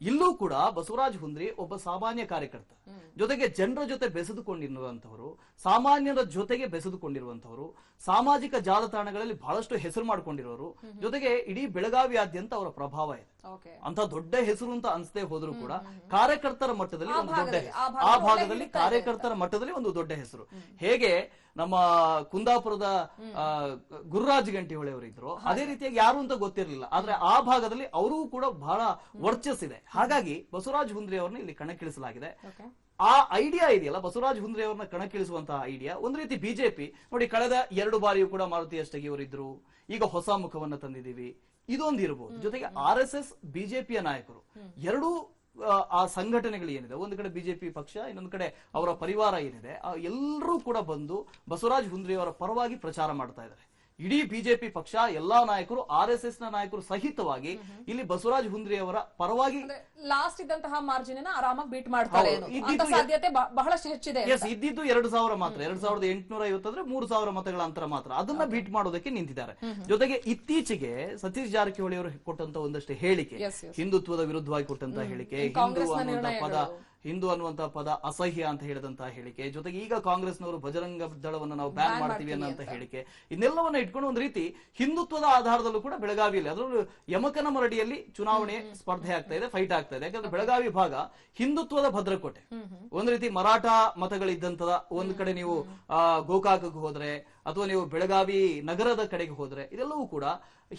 ಇಲ್ಲೂ ಕೂಡ ಬಸವರಾಜ್ ಹುಂದ್ರಿ ಒಬ್ಬ ಸಾಮಾನ್ಯ ಕಾರ್ಯಕರ್ತ, ಜೊತೆಗೆ ಜನರ ಜೊತೆ ಬೆಸೆದುಕೊಂಡಿರುವಂತವರು, ಸಾಮಾನ್ಯರ ಜೊತೆಗೆ ಬೆಸೆದುಕೊಂಡಿರುವಂತವರು, ಸಾಮಾಜಿಕ ಜಾಲತಾಣಗಳಲ್ಲಿ ಬಹಳಷ್ಟು ಹೆಸರು ಮಾಡಿಕೊಂಡಿರೋರು, ಜೊತೆಗೆ ಇಡೀ ಬೆಳಗಾವಿಯಾದ್ಯಂತ ಅವರ ಪ್ರಭಾವ ಇದೆ. ಅಂತ ದೊಡ್ಡ ಹೆಸರು ಅಂತ ಅನ್ಸದೆ ಹೋದ್ರು ಕೂಡ ಕಾರ್ಯಕರ್ತರ ಮಟ್ಟದಲ್ಲಿ ಒಂದು ದೊಡ್ಡ ಹೆಸರು, ಆ ಭಾಗದಲ್ಲಿ ಕಾರ್ಯಕರ್ತರ ಮಟ್ಟದಲ್ಲಿ ಒಂದು ದೊಡ್ಡ ಹೆಸರು. ಹೇಗೆ ನಮ್ಮ ಕುಂದಾಪುರದ ಗುರುರಾಜ್ ಗಂಟಿಹೊಳೆ ಅವರಿದ್ರು, ಅದೇ ರೀತಿಯಾಗಿ ಯಾರು ಅಂತ ಗೊತ್ತಿರಲಿಲ್ಲ, ಆದ್ರೆ ಆ ಭಾಗದಲ್ಲಿ ಅವರೂ ಕೂಡ ಬಹಳ ವರ್ಚಸ್ಸಿದೆ. ಹಾಗಾಗಿ ಬಸವರಾಜ್ ಹುಂದ್ರಿ ಅವರನ್ನ ಇಲ್ಲಿ ಕಣಕ್ಕಿಳಿಸಲಾಗಿದೆ. ಆ ಐಡಿಯಾ ಇದೆಯಲ್ಲ, ಬಸವರಾಜ್ ಹುಂದ್ರಿ ಅವರನ್ನ ಕಣಕ್ಕಿಳಿಸುವಂತಹ ಐಡಿಯಾ ಒಂದು ರೀತಿ ಬಿಜೆಪಿ ನೋಡಿ, ಕಳೆದ 2 ಬಾರಿಯೂ ಕೂಡ ಮಾರುತಿ ಅಷ್ಟಗಿ ಅವರಿದ್ರು, ಈಗ ಹೊಸ ಮುಖವನ್ನ ತಂದಿದ್ದೀವಿ, ಇದೊಂದು ಇರಬಹುದು. ಜೊತೆಗೆ RSS ಬಿಜೆಪಿಯ ನಾಯಕರು ಎರಡೂ ಆ ಸಂಘಟನೆಗಳು ಏನಿದೆ, ಒಂದು ಕಡೆ ಬಿಜೆಪಿ ಪಕ್ಷ, ಇನ್ನೊಂದು ಕಡೆ ಅವರ ಪರಿವಾರ ಏನಿದೆ, ಎಲ್ಲರೂ ಕೂಡ ಬಂದು ಬಸವರಾಜ್ ಹುಂದ್ರಿ ಅವರ ಪರವಾಗಿ ಪ್ರಚಾರ ಮಾಡ್ತಾ ಇದ್ದಾರೆ. ಇಡೀ ಬಿಜೆಪಿ ಪಕ್ಷ, ಎಲ್ಲಾ ನಾಯಕರು, RSS ನ ನಾಯಕರು ಸಹಿತವಾಗಿ ಇಲ್ಲಿ ಬಸವರಾಜ್ ಹುಂದ್ರಿ ಅವರ ಪರವಾಗಿ ಲಾಸ್ಟ್ ಇದ್ದಂತಹ ಮಾರ್ಜಿನ್ ಆರಾಮಾಗಿ ಬೀಟ್ ಮಾಡ್ತಾರೆ, ಸಾಧ್ಯತೆ ಬಹಳಷ್ಟು ಹೆಚ್ಚಿದೆ. ಇದ್ದಿದ್ದು 2,000 ಮಾತ್ರ, 2,850 ಅಂದ್ರೆ 3,000 ಮತಗಳ ಅಂತರ ಮಾತ್ರ, ಅದನ್ನ ಬೀಟ್ ಮಾಡೋದಕ್ಕೆ ನಿಂತಿದ್ದಾರೆ. ಜೊತೆಗೆ ಇತ್ತೀಚೆಗೆ ಸತೀಶ್ ಜಾರಕಿಹೊಳಿ ಅವರು ಕೊಟ್ಟಂತ ಒಂದಷ್ಟು ಹೇಳಿಕೆ, ಹಿಂದುತ್ವದ ವಿರುದ್ಧವಾಗಿ ಕೊಟ್ಟಂತ ಹೇಳಿಕೆ, ಹಿಂದೂ ಅನ್ನುವಂತ ಪದ ಹಿಂದೂ ಅನ್ನುವಂತ ಪದ ಅಸಹ್ಯ ಅಂತ ಹೇಳಿದಂತಹ ಹೇಳಿಕೆ, ಜೊತೆಗೆ ಈಗ ಕಾಂಗ್ರೆಸ್ನವರು ಬಜರಂಗ ದಳವನ್ನು ನಾವು ಬ್ಯಾನ್ ಮಾಡ್ತೀವಿ ಅನ್ನೋಂತ ಹೇಳಿಕೆ, ಇದನ್ನೆಲ್ಲವನ್ನ ಇಟ್ಕೊಂಡು ಒಂದು ರೀತಿ ಹಿಂದುತ್ವದ ಆಧಾರದಲ್ಲೂ ಕೂಡ ಬೆಳಗಾವಿಯಲ್ಲಿ, ಅದರಲ್ಲೂ ಯಮಕನಮರಡಿಯಲ್ಲಿ ಚುನಾವಣೆ ಸ್ಪರ್ಧೆ ಆಗ್ತಾ ಇದೆ, ಫೈಟ್ ಆಗ್ತಾ ಇದೆ. ಯಾಕಂದ್ರೆ ಬೆಳಗಾವಿ ಭಾಗ ಹಿಂದುತ್ವದ ಭದ್ರಕೋಟೆ. ಒಂದ್ ರೀತಿ ಮರಾಠ ಮತಗಳಿದ್ದಂತದ ಒಂದ್ ಕಡೆ ನೀವು ಗೋಕಾಕಕ್ಕೆ ಹೋದ್ರೆ ಅಥವಾ ನೀವು ಬೆಳಗಾವಿ ನಗರದ ಕಡೆಗೆ ಹೋದ್ರೆ ಇದೆಲ್ಲವೂ ಕೂಡ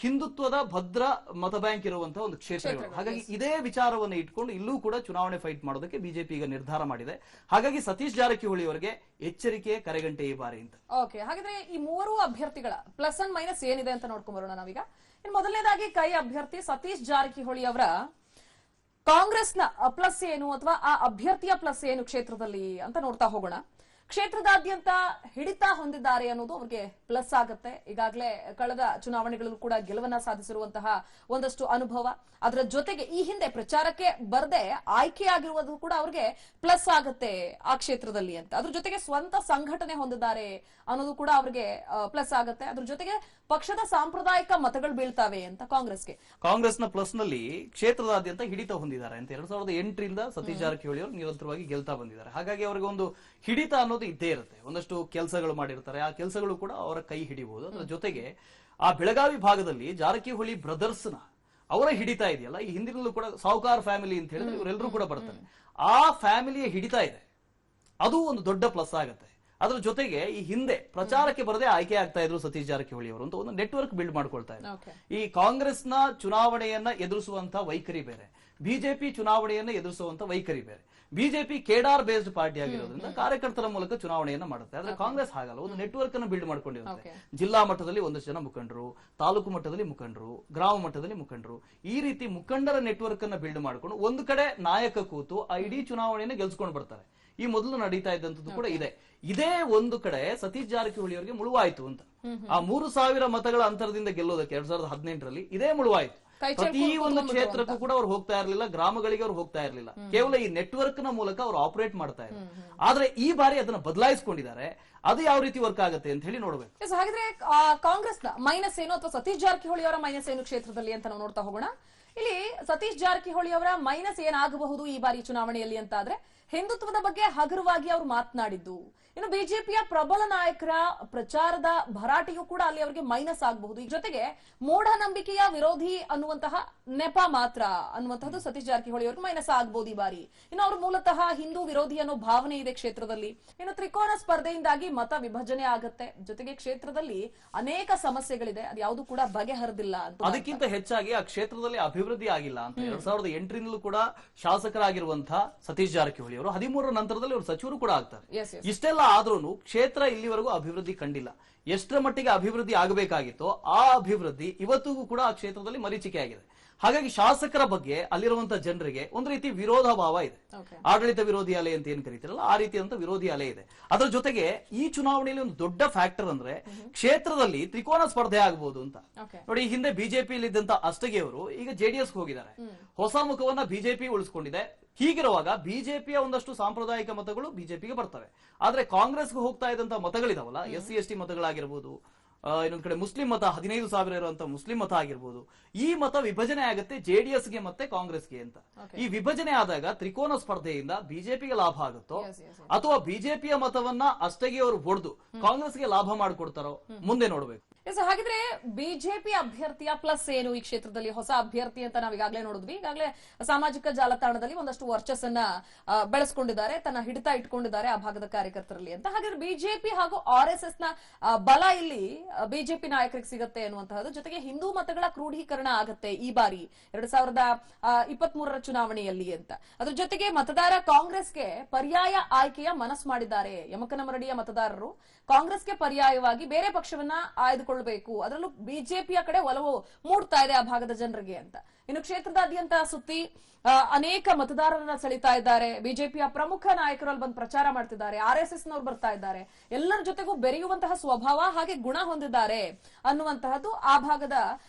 ಹಿಂದುತ್ವದ ಭದ್ರ ಮತ ಬ್ಯಾಂಕ್ ಇರುವಂತಹ ಒಂದು ಕ್ಷೇತ್ರಗಳು. ಹಾಗಾಗಿ ಇದೇ ವಿಚಾರವನ್ನು ಇಟ್ಕೊಂಡು ಇಲ್ಲೂ ಕೂಡ ಚುನಾವಣೆ ಫೈಟ್ ಮಾಡೋದಕ್ಕೆ ಬಿಜೆಪಿ ಈಗ ನಿರ್ಧಾರ ಮಾಡಿದೆ. ಹಾಗಾಗಿ ಸತೀಶ್ ಜಾರಕಿಹೊಳಿ ಅವರಿಗೆ ಎಚ್ಚರಿಕೆ ಕರೆಗಂಟೆ ಈ ಬಾರಿ ಅಂತ. ಓಕೆ, ಹಾಗಾದ್ರೆ ಈ ಮೂರು ಅಭ್ಯರ್ಥಿಗಳ ಪ್ಲಸ್ ಅಂಡ್ ಮೈನಸ್ ಏನಿದೆ ಅಂತ ನೋಡ್ಕೊಂಡ್ ಬರೋಣ ನಾವೀಗ. ಇನ್ನು ಮೊದಲನೇದಾಗಿ ಕೈ ಅಭ್ಯರ್ಥಿ ಸತೀಶ್ ಜಾರಕಿಹೊಳಿ ಅವರ ಕಾಂಗ್ರೆಸ್ನ ಪ್ಲಸ್ ಏನು ಅಥವಾ ಆ ಅಭ್ಯರ್ಥಿಯ ಪ್ಲಸ್ ಏನು ಕ್ಷೇತ್ರದಲ್ಲಿ ಅಂತ ನೋಡ್ತಾ ಹೋಗೋಣ. ಕ್ಷೇತ್ರದಾದ್ಯಂತ ಹಿಡಿತ ಹೊಂದಿದ್ದಾರೆ ಅನ್ನೋದು ಅವ್ರಿಗೆ ಪ್ಲಸ್ ಆಗುತ್ತೆ. ಈಗಾಗಲೇ ಕಳೆದ ಚುನಾವಣೆಗಳಲ್ಲೂ ಕೂಡ ಗೆಲುವನ್ನ ಸಾಧಿಸಿರುವಂತಹ ಒಂದಷ್ಟು ಅನುಭವ, ಅದರ ಜೊತೆಗೆ ಈ ಹಿಂದೆ ಪ್ರಚಾರಕ್ಕೆ ಬರದೆ ಆಯ್ಕೆಯಾಗಿರುವುದು ಕೂಡ ಅವ್ರಿಗೆ ಪ್ಲಸ್ ಆಗುತ್ತೆ ಆ ಕ್ಷೇತ್ರದಲ್ಲಿ ಅಂತ. ಅದ್ರ ಜೊತೆಗೆ ಸ್ವಂತ ಸಂಘಟನೆ ಹೊಂದಿದ್ದಾರೆ ಅನ್ನೋದು ಕೂಡ ಅವ್ರಿಗೆ ಪ್ಲಸ್ ಆಗುತ್ತೆ. ಅದ್ರ ಜೊತೆಗೆ ಪಕ್ಷದ ಸಾಂಪ್ರದಾಯಿಕ ಮತಗಳು ಬೀಳ್ತಾವೆ ಅಂತ ಕಾಂಗ್ರೆಸ್ನ ಪ್ಲಸ್ ನಲ್ಲಿ ಕ್ಷೇತ್ರದಾದ್ಯಂತ ಹಿಡಿತ ಹೊಂದಿದ್ದಾರೆ ಅಂತ 2008ರಿಂದ ಸತೀಶ್ ಜಾರಕಿಹೊಳಿ ಅವರು ನಿರಂತರವಾಗಿ ಗೆಲ್ತಾ ಬಂದಿದ್ದಾರೆ. ಹಾಗಾಗಿ ಅವರಿಗೆ ಒಂದು ಹಿಡಿತ ಅನ್ನೋದು ಇದ್ದೇ ಇರುತ್ತೆ. ಒಂದಷ್ಟು ಕೆಲಸಗಳು ಮಾಡಿರ್ತಾರೆ, ಆ ಕೆಲಸಗಳು ಕೂಡ ಅವರ ಕೈ ಹಿಡಿಬಹುದು. ಅದರ ಜೊತೆಗೆ ಆ ಬೆಳಗಾವಿ ಭಾಗದಲ್ಲಿ ಜಾರಕಿಹೊಳಿ ಬ್ರದರ್ಸ್ ನ ಅವರ ಹಿಡಿತ ಇದೆಯಲ್ಲ, ಈ ಹಿಂದಿನಲ್ಲೂ ಕೂಡ ಸಾವುಕಾರ್ ಫ್ಯಾಮಿಲಿ ಅಂತ ಹೇಳಿದ್ರೆ ಇವರೆಲ್ಲರೂ ಕೂಡ ಬರ್ತಾರೆ. ಆ ಫ್ಯಾಮಿಲಿಯ ಹಿಡಿತ ಇದೆ, ಅದು ಒಂದು ದೊಡ್ಡ ಪ್ಲಸ್ ಆಗುತ್ತೆ. ಅದ್ರ ಜೊತೆಗೆ ಈ ಹಿಂದೆ ಪ್ರಚಾರಕ್ಕೆ ಬರದೆ ಆಯ್ಕೆ ಆಗ್ತಾ ಇದ್ರು ಸತೀಶ್ ಜಾರಕಿಹೊಳಿ ಅವರು ಅಂತ ಒಂದು ನೆಟ್ವರ್ಕ್ ಬಿಲ್ಡ್ ಮಾಡ್ಕೊಳ್ತಾ ಇದ್ದಾರೆ. ಈ ಕಾಂಗ್ರೆಸ್ನ ಚುನಾವಣೆಯನ್ನ ಎದುರಿಸುವಂತ ವೈಖರಿ ಬೇರೆ, ಬಿಜೆಪಿ ಚುನಾವಣೆಯನ್ನ ಎದುರಿಸುವಂತ ವೈಖರಿ ಬೇರೆ. ಬಿಜೆಪಿ ಕೇಡಾರ್ ಬೇಸ್ಡ್ ಪಾರ್ಟಿ ಆಗಿರೋದ್ರಿಂದ ಕಾರ್ಯಕರ್ತರ ಮೂಲಕ ಚುನಾವಣೆಯನ್ನ ಮಾಡುತ್ತೆ. ಆದ್ರೆ ಕಾಂಗ್ರೆಸ್ ಹಾಗಲ್ಲ, ಒಂದು ನೆಟ್ವರ್ಕ್ ಅನ್ನು ಬಿಲ್ಡ್ ಮಾಡ್ಕೊಂಡಿರುತ್ತೆ. ಜಿಲ್ಲಾ ಮಟ್ಟದಲ್ಲಿ ಒಂದಷ್ಟು ಜನ ಮುಖಂಡರು, ತಾಲೂಕು ಮಟ್ಟದಲ್ಲಿ ಮುಖಂಡರು, ಗ್ರಾಮ ಮಟ್ಟದಲ್ಲಿ ಮುಖಂಡರು, ಈ ರೀತಿ ಮುಖಂಡರ ನೆಟ್ವರ್ಕ್ ಅನ್ನ ಬಿಲ್ಡ್ ಮಾಡ್ಕೊಂಡು ಒಂದು ಕಡೆ ನಾಯಕ ಕೂತು ಆ ಇಡೀ ಚುನಾವಣೆಯನ್ನು ಗೆಲ್ಸ್ಕೊಂಡು ಬರ್ತಾರೆ. ಈ ಮೊದಲು ನಡೀತಾ ಇದ್ದಂಥದ್ದು ಕೂಡ ಇದೆ. ಇದೇ ಒಂದು ಕಡೆ ಸತೀಶ್ ಜಾರಕಿಹೊಳಿ ಅವರಿಗೆ ಮುಳುವಾಯ್ತು ಅಂತ. ಆ 3,000 ಮತಗಳ ಅಂತರದಿಂದ ಗೆಲ್ಲೋದಕ್ಕೆ 2018ರಲ್ಲಿ ಇದೇ ಮುಳುವಾಯ್ತು. ಪ್ರತಿ ಒಂದು ಕ್ಷೇತ್ರಕ್ಕೂ ಕೂಡ ಅವ್ರು ಹೋಗ್ತಾ ಇರಲಿಲ್ಲ, ಗ್ರಾಮಗಳಿಗೆ ಅವ್ರು ಹೋಗ್ತಾ ಇರಲಿಲ್ಲ. ಕೇವಲ ಈ ನೆಟ್ವರ್ಕ್ ನ ಮೂಲಕ ಅವ್ರು ಆಪರೇಟ್ ಮಾಡ್ತಾ ಇದ್ರು. ಆದ್ರೆ ಈ ಬಾರಿ ಅದನ್ನ ಬದಲಾಯಿಸಿಕೊಂಡಿದ್ದಾರೆ. ಅದು ಯಾವ ರೀತಿ ವರ್ಕ್ ಆಗುತ್ತೆ ಅಂತ ಹೇಳಿ ನೋಡ್ಬೇಕು. ಹಾಗಿದ್ರೆ ಕಾಂಗ್ರೆಸ್ ನ ಮೈನಸ್ ಏನು ಅಥವಾ ಸತೀಶ್ ಜಾರಕಿಹೊಳಿ ಅವರ ಮೈನಸ್ ಏನು ಕ್ಷೇತ್ರದಲ್ಲಿ ಅಂತ ನಾವು ನೋಡ್ತಾ ಹೋಗೋಣ. ಇಲ್ಲಿ ಸತೀಶ್ ಜಾರಕಿಹೊಳಿ ಅವರ ಮೈನಸ್ ಏನಾಗಬಹುದು ಈ ಬಾರಿ ಚುನಾವಣೆಯಲ್ಲಿ ಅಂತ ಆದ್ರೆ ಹಿಂದುತ್ವದ ಬಗ್ಗೆ ಹಗುರವಾಗಿ ಅವರು ಮಾತನಾಡಿದ್ದು, ಇನ್ನು ಬಿಜೆಪಿಯ ಪ್ರಬಲ ನಾಯಕರ ಪ್ರಚಾರದ ಭರಾಟೆಯೂ ಕೂಡ ಅಲ್ಲಿ ಅವರಿಗೆ ಮೈನಸ್ ಆಗಬಹುದು. ಈ ಜೊತೆಗೆ ಮೂಢನಂಬಿಕೆಯ ವಿರೋಧಿ ಅನ್ನುವಂತಹ ನೆಪ ಮಾತ್ರ ಅನ್ನುವಂತಹದ್ದು ಸತೀಶ್ ಜಾರಕಿಹೊಳಿ ಅವರಿಗೆ ಮೈನಸ್ ಆಗಬಹುದು ಈ ಬಾರಿ. ಇನ್ನು ಅವರು ಮೂಲತಃ ಹಿಂದೂ ವಿರೋಧಿ ಅನ್ನೋ ಭಾವನೆ ಇದೆ ಕ್ಷೇತ್ರದಲ್ಲಿ. ಇನ್ನು ತ್ರಿಕೋನ ಸ್ಪರ್ಧೆಯಿಂದಾಗಿ ಮತ ವಿಭಜನೆ ಆಗತ್ತೆ. ಜೊತೆಗೆ ಕ್ಷೇತ್ರದಲ್ಲಿ ಅನೇಕ ಸಮಸ್ಯೆಗಳಿದೆ, ಅದು ಯಾವುದು ಕೂಡ ಬಗೆಹರಿದಿಲ್ಲ ಅಂತ. ಅದಕ್ಕಿಂತ ಹೆಚ್ಚಾಗಿ ಆ ಕ್ಷೇತ್ರದಲ್ಲಿ ಅಭಿವೃದ್ಧಿ ಆಗಿಲ್ಲ ಅಂತ 2008ರಿಂದಲೂ ಕೂಡ ಶಾಸಕರಾಗಿರುವಂತಹ ಸತೀಶ್ ಜಾರಕಿಹೊಳಿ ಅವರು 13ರ ನಂತರದಲ್ಲಿ ಅವರು ಸಚಿವರು ಕೂಡ ಆಗ್ತಾರೆ. ಇಷ್ಟೆಲ್ಲ ಆದ್ರೂ ಕ್ಷೇತ್ರ ಇಲ್ಲಿವರೆಗೂ ಅಭಿವೃದ್ಧಿ ಕಂಡಿಲ್ಲ. ಎಷ್ಟರ ಮಟ್ಟಿಗೆ ಅಭಿವೃದ್ಧಿ ಆಗಬೇಕಾಗಿತ್ತೋ ಆ ಅಭಿವೃದ್ಧಿ ಇವತ್ತಿಗೂ ಕೂಡ ಆ ಕ್ಷೇತ್ರದಲ್ಲಿ ಮರೀಚಿಕೆ ಆಗಿದೆ. ಹಾಗಾಗಿ ಶಾಸಕರ ಬಗ್ಗೆ ಅಲ್ಲಿರುವಂತಹ ಜನರಿಗೆ ಒಂದು ರೀತಿ ವಿರೋಧ ಭಾವ ಇದೆ. ಆಡಳಿತ ವಿರೋಧಿ ಅಲೆ ಅಂತ ಏನ್ ಕರೀತಿರಲ್ಲ, ಆ ರೀತಿಯಂತ ವಿರೋಧಿ ಅಲೆ ಇದೆ. ಅದರ ಜೊತೆಗೆ ಈ ಚುನಾವಣೆಯಲ್ಲಿ ಒಂದು ದೊಡ್ಡ ಫ್ಯಾಕ್ಟರ್ ಅಂದ್ರೆ ಕ್ಷೇತ್ರದಲ್ಲಿ ತ್ರಿಕೋನ ಸ್ಪರ್ಧೆ ಆಗಬಹುದು ಅಂತ. ನೋಡಿ, ಹಿಂದೆ ಬಿಜೆಪಿಯಲ್ಲಿ ಇದ್ದಂತ ಅಷ್ಟಗಿ ಅವರು ಈಗ ಜೆಡಿಎಸ್ ಹೋಗಿದ್ದಾರೆ. ಹೊಸ ಮುಖವನ್ನ ಬಿಜೆಪಿ ಉಳಿಸ್ಕೊಂಡಿದೆ. ಹೀಗಿರುವಾಗ ಬಿಜೆಪಿಯ ಒಂದಷ್ಟು ಸಾಂಪ್ರದಾಯಿಕ ಮತಗಳು ಬಿಜೆಪಿಗೆ ಬರ್ತವೆ. ಆದ್ರೆ ಕಾಂಗ್ರೆಸ್ಗೆ ಹೋಗ್ತಾ ಇದ್ದಂತ ಮತಗಳಿದಾವಲ್ಲ, SC ST ಮತಗಳಾಗಿರ್ಬೋದು, ಇನ್ನೊಂದ್ ಕಡೆ ಮುಸ್ಲಿಂ ಮತ 15,000 ಇರುವಂತ ಮುಸ್ಲಿಂ ಮತ ಆಗಿರ್ಬೋದು, ಈ ಮತ ವಿಭಜನೆ ಆಗುತ್ತೆ ಜೆಡಿಎಸ್ಗೆ ಮತ್ತೆ ಕಾಂಗ್ರೆಸ್ಗೆ ಅಂತ. ಈ ವಿಭಜನೆ ಆದಾಗ ತ್ರಿಕೋನ ಸ್ಪರ್ಧೆಯಿಂದ ಬಿಜೆಪಿಗೆ ಲಾಭ ಆಗುತ್ತೋ ಅಥವಾ ಬಿಜೆಪಿಯ ಮತವನ್ನ ಅಷ್ಟಗಿ ಅವರು ಹೊಡೆದು ಕಾಂಗ್ರೆಸ್ಗೆ ಲಾಭ ಮಾಡಿಕೊಡ್ತಾರೋ ಮುಂದೆ ನೋಡ್ಬೇಕು. ಹಾಗಿದ್ರೆ ಬಿಜೆಪಿ ಅಭ್ಯರ್ಥಿಯ ಪ್ಲಸ್ ಏನು ಈ ಕ್ಷೇತ್ರದಲ್ಲಿ? ಹೊಸ ಅಭ್ಯರ್ಥಿ ಅಂತ ನಾವು ಈಗಾಗಲೇ ನೋಡಿದ್ವಿ. ಈಗಾಗಲೇ ಸಾಮಾಜಿಕ ಜಾಲತಾಣದಲ್ಲಿ ಒಂದಷ್ಟು ವರ್ಚಸ್ಸನ್ನ ಬೆಳೆಸ್ಕೊಂಡಿದ್ದಾರೆ, ತನ್ನ ಹಿಡಿತ ಇಟ್ಕೊಂಡಿದ್ದಾರೆ ಆ ಭಾಗದ ಕಾರ್ಯಕರ್ತರಲ್ಲಿ ಅಂತ. ಹಾಗಾದ್ರೆ ಬಿಜೆಪಿ ಹಾಗೂ RSS ನ ಬಲ ಇಲ್ಲಿ ಬಿಜೆಪಿ ನಾಯಕರಿಗೆ ಸಿಗುತ್ತೆ ಅನ್ನುವಂತಹದ್ದು. ಜೊತೆಗೆ ಹಿಂದೂ ಮತಗಳ ಕ್ರೋಢೀಕರಣ ಆಗತ್ತೆ ಈ ಬಾರಿ 2023ರ ಚುನಾವಣೆಯಲ್ಲಿ ಅಂತ. ಅದ್ರ ಜೊತೆಗೆ ಮತದಾರ ಕಾಂಗ್ರೆಸ್ಗೆ ಪರ್ಯಾಯ ಆಯ್ಕೆಯ ಮನಸ್ಸು ಮಾಡಿದ್ದಾರೆ. ಯಮಕನಮರಡಿಯ ಮತದಾರರು ಕಾಂಗ್ರೆಸ್ಗೆ ಪರ್ಯಾಯವಾಗಿ ಬೇರೆ ಪಕ್ಷವನ್ನ ಆಯ್ದುಕೊಳ್ಳಬೇಕು, ಅದರಲ್ಲೂ ಬಿಜೆಪಿಯ ಕಡೆ ಒಲವು ಮೂಡ್ತಾ ಇದೆ ಆ ಭಾಗದ ಜನರಿಗೆ ಅಂತ. ಇನ್ನು ಕ್ಷೇತ್ರದಾದ್ಯಂತ ಸುತ್ತಿ ಅನೇಕ ಮತದಾರರನ್ನ ಸೆಳೀತಾ ಇದ್ದಾರೆ. ಬಿಜೆಪಿಯ ಪ್ರಮುಖ ನಾಯಕರು ಅಲ್ಲಿ ಬಂದು ಪ್ರಚಾರ ಮಾಡ್ತಿದ್ದಾರೆ. RSS ನವರು ಬರ್ತಾ ಇದ್ದಾರೆ. ಎಲ್ಲರ ಜೊತೆಗೂ ಬೆರೆಯುವಂತಹ ಸ್ವಭಾವ ಹಾಗೆ ಗುಣ ಹೊಂದಿದ್ದಾರೆ ಅನ್ನುವಂತಹದ್ದು ಆ ಭಾಗದ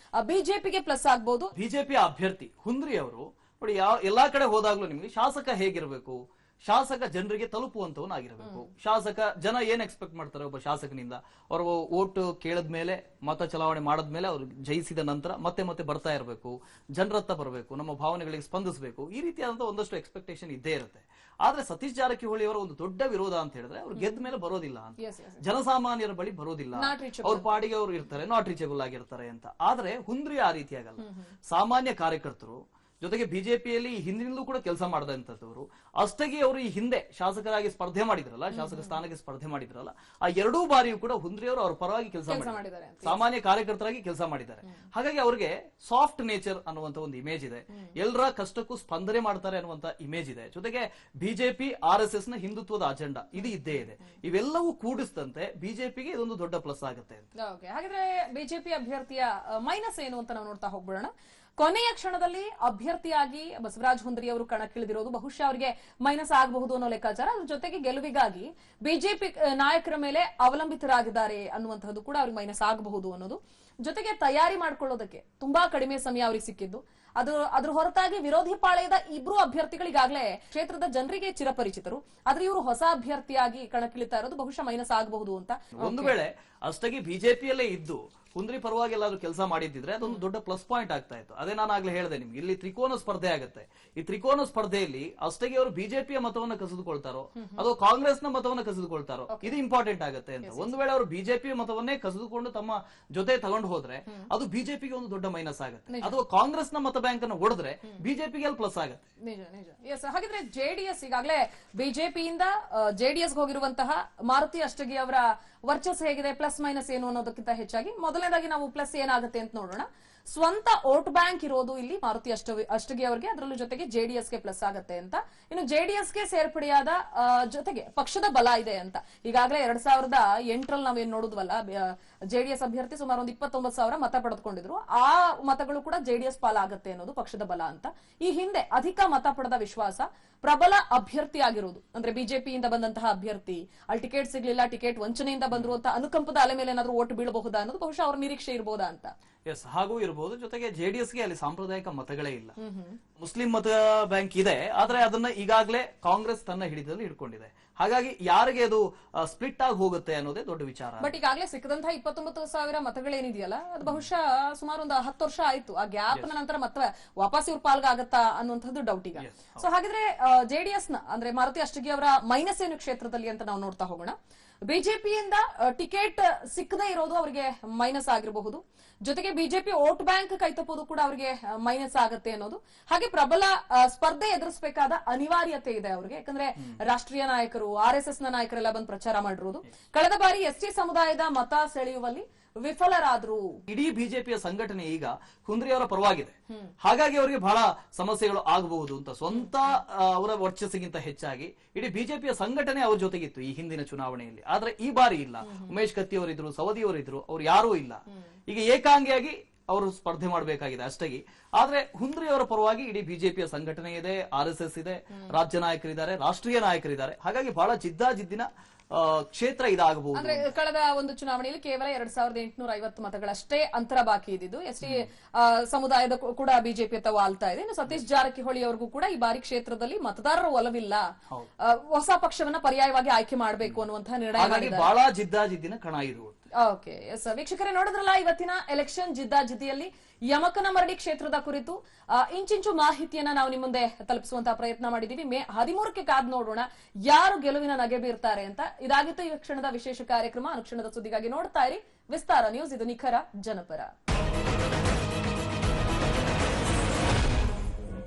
ಬಿಜೆಪಿಗೆ ಪ್ಲಸ್ ಆಗ್ಬಹುದು. ಬಿಜೆಪಿಯ ಅಭ್ಯರ್ಥಿ ಹುಂದ್ರಿ ಅವರು ನೋಡಿ, ಎಲ್ಲಾ ಕಡೆ ಹೋದಾಗ್ಲೂ ನಿಮ್ಗೆ ಶಾಸಕ ಹೇಗಿರ್ಬೇಕು, ಶಾಸಕ ಜನರಿಗೆ ತಲುಪುವಂತವನಾಗಿರಬೇಕು. ಶಾಸಕ ಜನ ಏನ್ ಎಕ್ಸ್ಪೆಕ್ಟ್ ಮಾಡ್ತಾರೆ ಒಬ್ಬ ಶಾಸಕನಿಂದ? ಅವರು ಓಟ್ ಕೇಳದ್ಮೇಲೆ, ಮತ ಚಲಾವಣೆ ಮಾಡದ್ಮೇಲೆ, ಅವ್ರು ಜಯಿಸಿದ ನಂತರ ಮತ್ತೆ ಮತ್ತೆ ಬರ್ತಾ ಇರಬೇಕು, ಜನರತ್ತ ಬರಬೇಕು, ನಮ್ಮ ಭಾವನೆಗಳಿಗೆ ಸ್ಪಂದಿಸಬೇಕು, ಈ ರೀತಿಯಾದಂತಹ ಒಂದಷ್ಟು ಎಕ್ಸ್ಪೆಕ್ಟೇಷನ್ ಇದ್ದೇ ಇರುತ್ತೆ. ಆದ್ರೆ ಸತೀಶ್ ಜಾರಕಿಹೊಳಿ ಅವರ ಒಂದು ದೊಡ್ಡ ವಿರೋಧ ಅಂತ ಹೇಳಿದ್ರೆ, ಅವ್ರು ಗೆದ್ದ ಮೇಲೆ ಬರೋದಿಲ್ಲ ಅಂತ, ಜನಸಾಮಾನ್ಯರ ಬಳಿ ಬರೋದಿಲ್ಲ, ಅವ್ರ ಪಾಡಿಗೆ ಅವ್ರು ಇರ್ತಾರೆ, ನಾಟ್ ರೀಚಬಲ್ ಆಗಿರ್ತಾರೆ ಅಂತ. ಆದ್ರೆ ಹುಂದ್ರಿ ಆ ರೀತಿಯಾಗಲ್ಲ. ಸಾಮಾನ್ಯ ಕಾರ್ಯಕರ್ತರು, ಜೊತೆಗೆ ಬಿಜೆಪಿಯಲ್ಲಿ ಹಿಂದಿನಿಂದಲೂ ಕೂಡ ಕೆಲಸ ಮಾಡಿದಂತವ್ರು, ಅಷ್ಟಗಿ ಅವರು ಈ ಹಿಂದೆ ಶಾಸಕರಾಗಿ ಸ್ಪರ್ಧೆ ಮಾಡಿದ್ರಲ್ಲ, ಶಾಸಕ ಸ್ಥಾನಕ್ಕೆ ಸ್ಪರ್ಧೆ ಮಾಡಿದ್ರಲ್ಲ, ಆ ಎರಡೂ ಬಾರಿಯೂ ಕೂಡ ಹುಂದ್ರಿ ಅವರು ಅವ್ರ ಪರವಾಗಿ ಕೆಲಸ ಮಾಡಿದ್ದಾರೆ, ಸಾಮಾನ್ಯ ಕಾರ್ಯಕರ್ತರಾಗಿ ಕೆಲಸ ಮಾಡಿದ್ದಾರೆ. ಹಾಗಾಗಿ ಅವ್ರಿಗೆ ಸಾಫ್ಟ್ ನೇಚರ್ ಅನ್ನುವಂತ ಒಂದು ಇಮೇಜ್ ಇದೆ, ಎಲ್ಲರ ಕಷ್ಟಕ್ಕೂ ಸ್ಪಂದನೆ ಮಾಡ್ತಾರೆ ಅನ್ನುವಂತ ಇಮೇಜ್ ಇದೆ. ಜೊತೆಗೆ ಬಿಜೆಪಿ RSS ನ ಹಿಂದುತ್ವದ ಅಜೆಂಡಾ ಇದು ಇದ್ದೇ ಇದೆ. ಇವೆಲ್ಲವೂ ಕೂಡಿಸಿದಂತೆ ಬಿಜೆಪಿಗೆ ಇದೊಂದು ದೊಡ್ಡ ಪ್ಲಸ್ ಆಗುತ್ತೆ ಅಂತ. ಹಾಗಾದ್ರೆ ಬಿಜೆಪಿ ಅಭ್ಯರ್ಥಿಯ ಮೈನಸ್ ಏನು ಅಂತ ನಾವು ನೋಡ್ತಾ ಹೋಗ್ಬಿಡೋಣ. ಕೊನೆಯ ಕ್ಷಣದಲ್ಲಿ ಅಭ್ಯರ್ಥಿಯಾಗಿ ಬಸವರಾಜ ಹುಂದ್ರಿ ಅವರು ಕಣಕ್ಕಿಳಿದಿರೋದು ಬಹುಶಃ ಅವರಿಗೆ ಮೈನಸ್ ಆಗಬಹುದು ಅನ್ನೋ ಲೆಕ್ಕಾಚಾರ. ಅದ್ರ ಜೊತೆಗೆ ಗೆಲುವಿಗಾಗಿ ಬಿಜೆಪಿ ನಾಯಕರ ಮೇಲೆ ಅವಲಂಬಿತರಾಗಿದ್ದಾರೆ ಅನ್ನುವಂಥದ್ದು ಕೂಡ ಅವ್ರಿಗೆ ಮೈನಸ್ ಆಗಬಹುದು ಅನ್ನೋದು. ಜೊತೆಗೆ ತಯಾರಿ ಮಾಡ್ಕೊಳ್ಳೋದಕ್ಕೆ ತುಂಬಾ ಕಡಿಮೆ ಸಮಯ ಅವ್ರಿಗೆ ಸಿಕ್ಕಿದ್ದು. ಅದ್ರ ಹೊರತಾಗಿ ವಿರೋಧಿ ಪಾಳೆಯದ ಇಬ್ರು ಅಭ್ಯರ್ಥಿಗಳು ಈಗಾಗಲೇ ಕ್ಷೇತ್ರದ ಜನರಿಗೆ ಚಿರಪರಿಚಿತರು. ಆದ್ರೆ ಇವರು ಹೊಸ ಅಭ್ಯರ್ಥಿಯಾಗಿ ಕಣಕ್ಕಿಳಿತಾ ಇರೋದು ಬಹುಶಃ ಮೈನಸ್ ಆಗಬಹುದು ಅಂತ. ಒಂದು ವೇಳೆ ಅಷ್ಟಾಗಿ ಬಿಜೆಪಿಯಲ್ಲೇ ಇದ್ದು ಹುಂದ್ರಿ ಪರವಾಗಿ ಎಲ್ಲಾದ್ರೂ ಕೆಲಸ ಮಾಡಿದ್ರೆ ಅದೊಂದು ದೊಡ್ಡ ಪ್ಲಸ್ ಪಾಯಿಂಟ್ ಆಗ್ತಾ ಇತ್ತು. ಅದೇ ನಾನು ಆಗ್ಲೇ ಹೇಳಿದೆ ನಿಮ್ಗೆ, ಇಲ್ಲಿ ತ್ರಿಕೋನ ಸ್ಪರ್ಧೆ ಆಗುತ್ತೆ. ಈ ತ್ರಿಕೋನ ಸ್ಪರ್ಧೆಯಲ್ಲಿ ಅಷ್ಟಾಗಿ ಅವರು ಬಿಜೆಪಿಯ ಮತವನ್ನ ಕಸಿದುಕೊಳ್ತಾರೋ ಅಥವಾ ಕಾಂಗ್ರೆಸ್ನ ಮತವನ್ನ ಕಸಿದುಕೊಳ್ತಾರೋ, ಇದು ಇಂಪಾರ್ಟೆಂಟ್ ಆಗುತ್ತೆ ಅಂತ. ಒಂದು ವೇಳೆ ಅವರು ಬಿಜೆಪಿಯ ಮತವನ್ನೇ ಕಸಿದುಕೊಂಡು ತಮ್ಮ ಜೊತೆ ತಗೊಂಡು ಹೋದ್ರೆ ಅದು ಬಿಜೆಪಿಗೆ ಒಂದು ದೊಡ್ಡ ಮೈನಸ್ ಆಗುತ್ತೆ. ಅಥವಾ ಕಾಂಗ್ರೆಸ್ನ ಮತ ಬ್ಯಾಂಕ್ ಅನ್ನು ಹೊಡೆದ್ರೆ ಬಿಜೆಪಿಗೆ ಪ್ಲಸ್ ಆಗುತ್ತೆ. ನಿಜ ನಿಜ. ಹಾಗಿದ್ರೆ ಜೆಡಿಎಸ್ ಈಗಾಗಲೇ ಬಿಜೆಪಿಯಿಂದ ಜೆಡಿಎಸ್ ಹೋಗಿರುವಂತಹ ಮಾರುತಿ ಅಷ್ಟಗಿ ಅವರ ವರ್ಚಸ್ ಹೇಗಿದೆ, ಪ್ಲಸ್ ಮೈನಸ್ ಏನು ಅನ್ನೋದಕ್ಕಿಂತ ಹೆಚ್ಚಾಗಿ ಮೊದಲನೇದಾಗಿ ನಾವು ಪ್ಲಸ್ ಏನಾಗುತ್ತೆ ಅಂತ ನೋಡೋಣ. ಸ್ವಂತ ವೋಟ್ ಬ್ಯಾಂಕ್ ಇರೋದು ಇಲ್ಲಿ ಮಾರುತಿ ಅಷ್ಟಗಿ ಅವರಿಗೆ, ಅದರಲ್ಲೂ ಜೊತೆಗೆ ಜೆಡಿಎಸ್ಗೆ ಪ್ಲಸ್ ಆಗತ್ತೆ ಅಂತ. ಇನ್ನು ಜೆಡಿಎಸ್ಗೆ ಸೇರ್ಪಡೆಯಾದ ಜೊತೆಗೆ ಪಕ್ಷದ ಬಲ ಇದೆ ಅಂತ. ಈಗಾಗಲೇ 2008ರಲ್ಲಿ ನಾವೇನ್ ನೋಡುದ್ವಲ್ಲ, ಜೆಡಿಎಸ್ ಅಭ್ಯರ್ಥಿ ಸುಮಾರು ಒಂದು 29,000 ಮತ ಪಡೆದುಕೊಂಡಿದ್ರು. ಆ ಮತಗಳು ಕೂಡ ಜೆಡಿಎಸ್ ಪಾಲಾಗತ್ತೆ ಅನ್ನೋದು ಪಕ್ಷದ ಬಲ ಅಂತ. ಈ ಹಿಂದೆ ಅಧಿಕ ಮತ ಪಡೆದ ವಿಶ್ವಾಸ ಪ್ರಬಲ ಅಭ್ಯರ್ಥಿ ಆಗಿರೋದು, ಅಂದ್ರೆ ಬಿಜೆಪಿಯಿಂದ ಬಂದಂತಹ ಅಭ್ಯರ್ಥಿ, ಅಲ್ಲಿ ಟಿಕೆಟ್ ಸಿಗ್ಲಿಲ್ಲ, ಟಿಕೆಟ್ ವಂಚನೆಯಿಂದ ಬಂದ್ರು ಅಂತ ಅನುಕಂಪದ ಅಲೆ ಮೇಲೆ ಏನಾದ್ರೂ ಓಟ್ ಬೀಳಬಹುದಾ ಅನ್ನೋದು ಬಹುಶಃ ಅವ್ರ ನಿರೀಕ್ಷೆ ಇರಬಹುದಾ ಅಂತ. ಎಸ್, ಹಾಗೂ ಇರಬಹುದು. ಜೊತೆಗೆ ಜೆಡಿಎಸ್ಗೆ ಅಲ್ಲಿ ಸಾಂಪ್ರದಾಯಿಕ ಮತಗಳೇ ಇಲ್ಲ. ಮುಸ್ಲಿಂ ಮತ ಬ್ಯಾಂಕ್ ಇದೆ, ಆದ್ರೆ ಅದನ್ನ ಈಗಾಗಲೇ ಕಾಂಗ್ರೆಸ್ ತನ್ನ ಹಿಡಿತದಲ್ಲಿ ಇಟ್ಕೊಂಡಿದೆ. ಹಾಗಾಗಿ ಯಾರಿಗೆ ಅದು ಸ್ಪ್ಲಿಟ್ ಆಗಿ ಹೋಗುತ್ತೆ ಅನ್ನೋದೇ ದೊಡ್ಡ ವಿಚಾರ. ಬಟ್ ಈಗಾಗಲೇ ಸಿಕ್ಕದಂತಹ 29,000 ಮತಗಳೇನಿದೆಯಲ್ಲ, ಅದು ಬಹುಶಃ ಸುಮಾರು ಒಂದು 10 ವರ್ಷ ಆಯ್ತು. ಆ ಗ್ಯಾಪ್ ನಂತರ ಮತ್ತೆ ವಾಪಸ್ ಇವ್ರ ಪಾಲ್ಗಾಗತ್ತಾ ಅನ್ನುವಂಥದ್ದು ಡೌಟ್ ಈಗ. ಸೊ ಹಾಗಿದ್ರೆ ಜೆಡಿಎಸ್ ನ ಅಂದ್ರೆ ಮಾರುತಿ ಅಷ್ಟಗಿ ಅವರ ಮೈನಸ್ ಏನು ಕ್ಷೇತ್ರದಲ್ಲಿ ಅಂತ ನಾವು ನೋಡ್ತಾ ಹೋಗೋಣ. ಬಿಜೆಪಿಯಿಂದ ಟಿಕೆಟ್ ಸಿಕ್ಕದೇ ಇರೋದು ಅವರಿಗೆ ಮೈನಸ್ ಆಗಿರಬಹುದು. ಜೊತೆಗೆ ಬಿಜೆಪಿ ವೋಟ್ ಬ್ಯಾಂಕ್ ಕೈತಪ್ಪೋದು ಕೂಡ ಅವರಿಗೆ ಮೈನಸ್ ಆಗತ್ತೆ ಅನ್ನೋದು. ಹಾಗೆ ಪ್ರಬಲ ಸ್ಪರ್ಧೆ ಎದುರಿಸಬೇಕಾದ ಅನಿವಾರ್ಯತೆ ಇದೆ ಅವರಿಗೆ. ಯಾಕಂದ್ರೆ ರಾಷ್ಟ್ರೀಯ ನಾಯಕರು, RSS ನ ನಾಯಕರೆಲ್ಲ ಬಂದು ಪ್ರಚಾರ ಮಾಡಿರೋದು. ಕಳೆದ ಬಾರಿ ST ಸಮುದಾಯದ ಮತ ಸೆಳೆಯುವಲ್ಲಿ ವಿಫಲರಾದ್ರು. ಇಡೀ ಬಿಜೆಪಿಯ ಸಂಘಟನೆ ಈಗ ಹುಂದ್ರಿ ಅವರ ಪರವಾಗಿದೆ. ಹಾಗಾಗಿ ಅವರಿಗೆ ಬಹಳ ಸಮಸ್ಯೆಗಳು ಆಗಬಹುದು ಅಂತ. ಸ್ವಂತ ಅವರ ವರ್ಚಸ್ಸಿಗಿಂತ ಹೆಚ್ಚಾಗಿ ಇಡೀ ಬಿಜೆಪಿಯ ಸಂಘಟನೆ ಅವ್ರ ಜೊತೆಗಿತ್ತು ಈ ಹಿಂದಿನ ಚುನಾವಣೆಯಲ್ಲಿ. ಆದ್ರೆ ಈ ಬಾರಿ ಇಲ್ಲ. ಉಮೇಶ್ ಕತ್ತಿ ಅವರಿದ್ರು, ಸವದಿ ಅವರಿದ್ರು, ಅವ್ರು ಯಾರೂ ಇಲ್ಲ. ಈಗ ಏಕಾಂಗಿಯಾಗಿ ಅವರು ಸ್ಪರ್ಧೆ ಮಾಡಬೇಕಾಗಿದೆ ಅಷ್ಟಾಗಿ. ಆದ್ರೆ ಹುಂದ್ರಿ ಅವರ ಪರವಾಗಿ ಇಡೀ ಬಿಜೆಪಿಯ ಸಂಘಟನೆ ಇದೆ, RSS ಇದೆ, ರಾಜ್ಯ ನಾಯಕರಿದ್ದಾರೆ, ರಾಷ್ಟ್ರೀಯ ನಾಯಕರಿದ್ದಾರೆ. ಹಾಗಾಗಿ ಬಹಳ ಜಿದ್ದಾಜಿದ್ದಿನ ಕ್ಷೇತ್ರ ಇದಾಗಬಹುದು. ಅಂದ್ರೆ ಕಳೆದ ಒಂದು ಚುನಾವಣೆಯಲ್ಲಿ ಕೇವಲ 2850 ಮತಗಳಷ್ಟೇ ಅಂತರ ಬಾಕಿ ಇದ್ದಿದ್ದು. ST ಸಮುದಾಯದ ಕೂಡ ಬಿಜೆಪಿ ಅಂತ ವಾಲ್ತಾ ಇದೆ. ಇನ್ನು ಸತೀಶ್ ಜಾರಕಿಹೊಳಿ ಅವ್ರಿಗೂ ಕೂಡ ಈ ಬಾರಿ ಕ್ಷೇತ್ರದಲ್ಲಿ ಮತದಾರರ ಒಲವಿಲ್ಲ, ಹೊಸ ಪಕ್ಷವನ್ನ ಪರ್ಯಾಯವಾಗಿ ಆಯ್ಕೆ ಮಾಡಬೇಕು ಅನ್ನುವಂತಹ ನಿರ್ಣಯ. ಬಹಳ ಜಿದ್ದಾಜಿದ್ದಿನ ಕಣ ಇದು. ಓಕೆ, ವೀಕ್ಷಕರೇ ನೋಡಿದ್ರಲ್ಲ ಇವತ್ತಿನ ಎಲೆಕ್ಷನ್ ಜಿದ್ದಾಜಿದ್ದಿಯಲ್ಲಿ ಯಮಕನಮರಡಿ ಕ್ಷೇತ್ರದ ಕುರಿತು ಇಂಚಿಂಚು ಮಾಹಿತಿಯನ್ನ ನಾವು ನಿಮ್ಮ ಮುಂದೆ ತಲುಪಿಸುವಂತಹ ಪ್ರಯತ್ನ ಮಾಡಿದೀವಿ. ಮೇ 13ಕ್ಕೆ ಕಾದ್ ನೋಡೋಣ ಯಾರು ಗೆಲುವಿನ ನಗೆ ಬೀರ್ತಾರೆ ಅಂತ. ಇದಾಗಿತ್ತು ಈ ಕ್ಷಣದ ವಿಶೇಷ ಕಾರ್ಯಕ್ರಮ. ಅನುಕ್ಷಣದ ಸುದ್ದಿಗಾಗಿ ನೋಡ್ತಾ ಇರಿ ವಿಸ್ತಾರ ನ್ಯೂಸ್. ಇದು ನಿಖರ ಜನಪರ.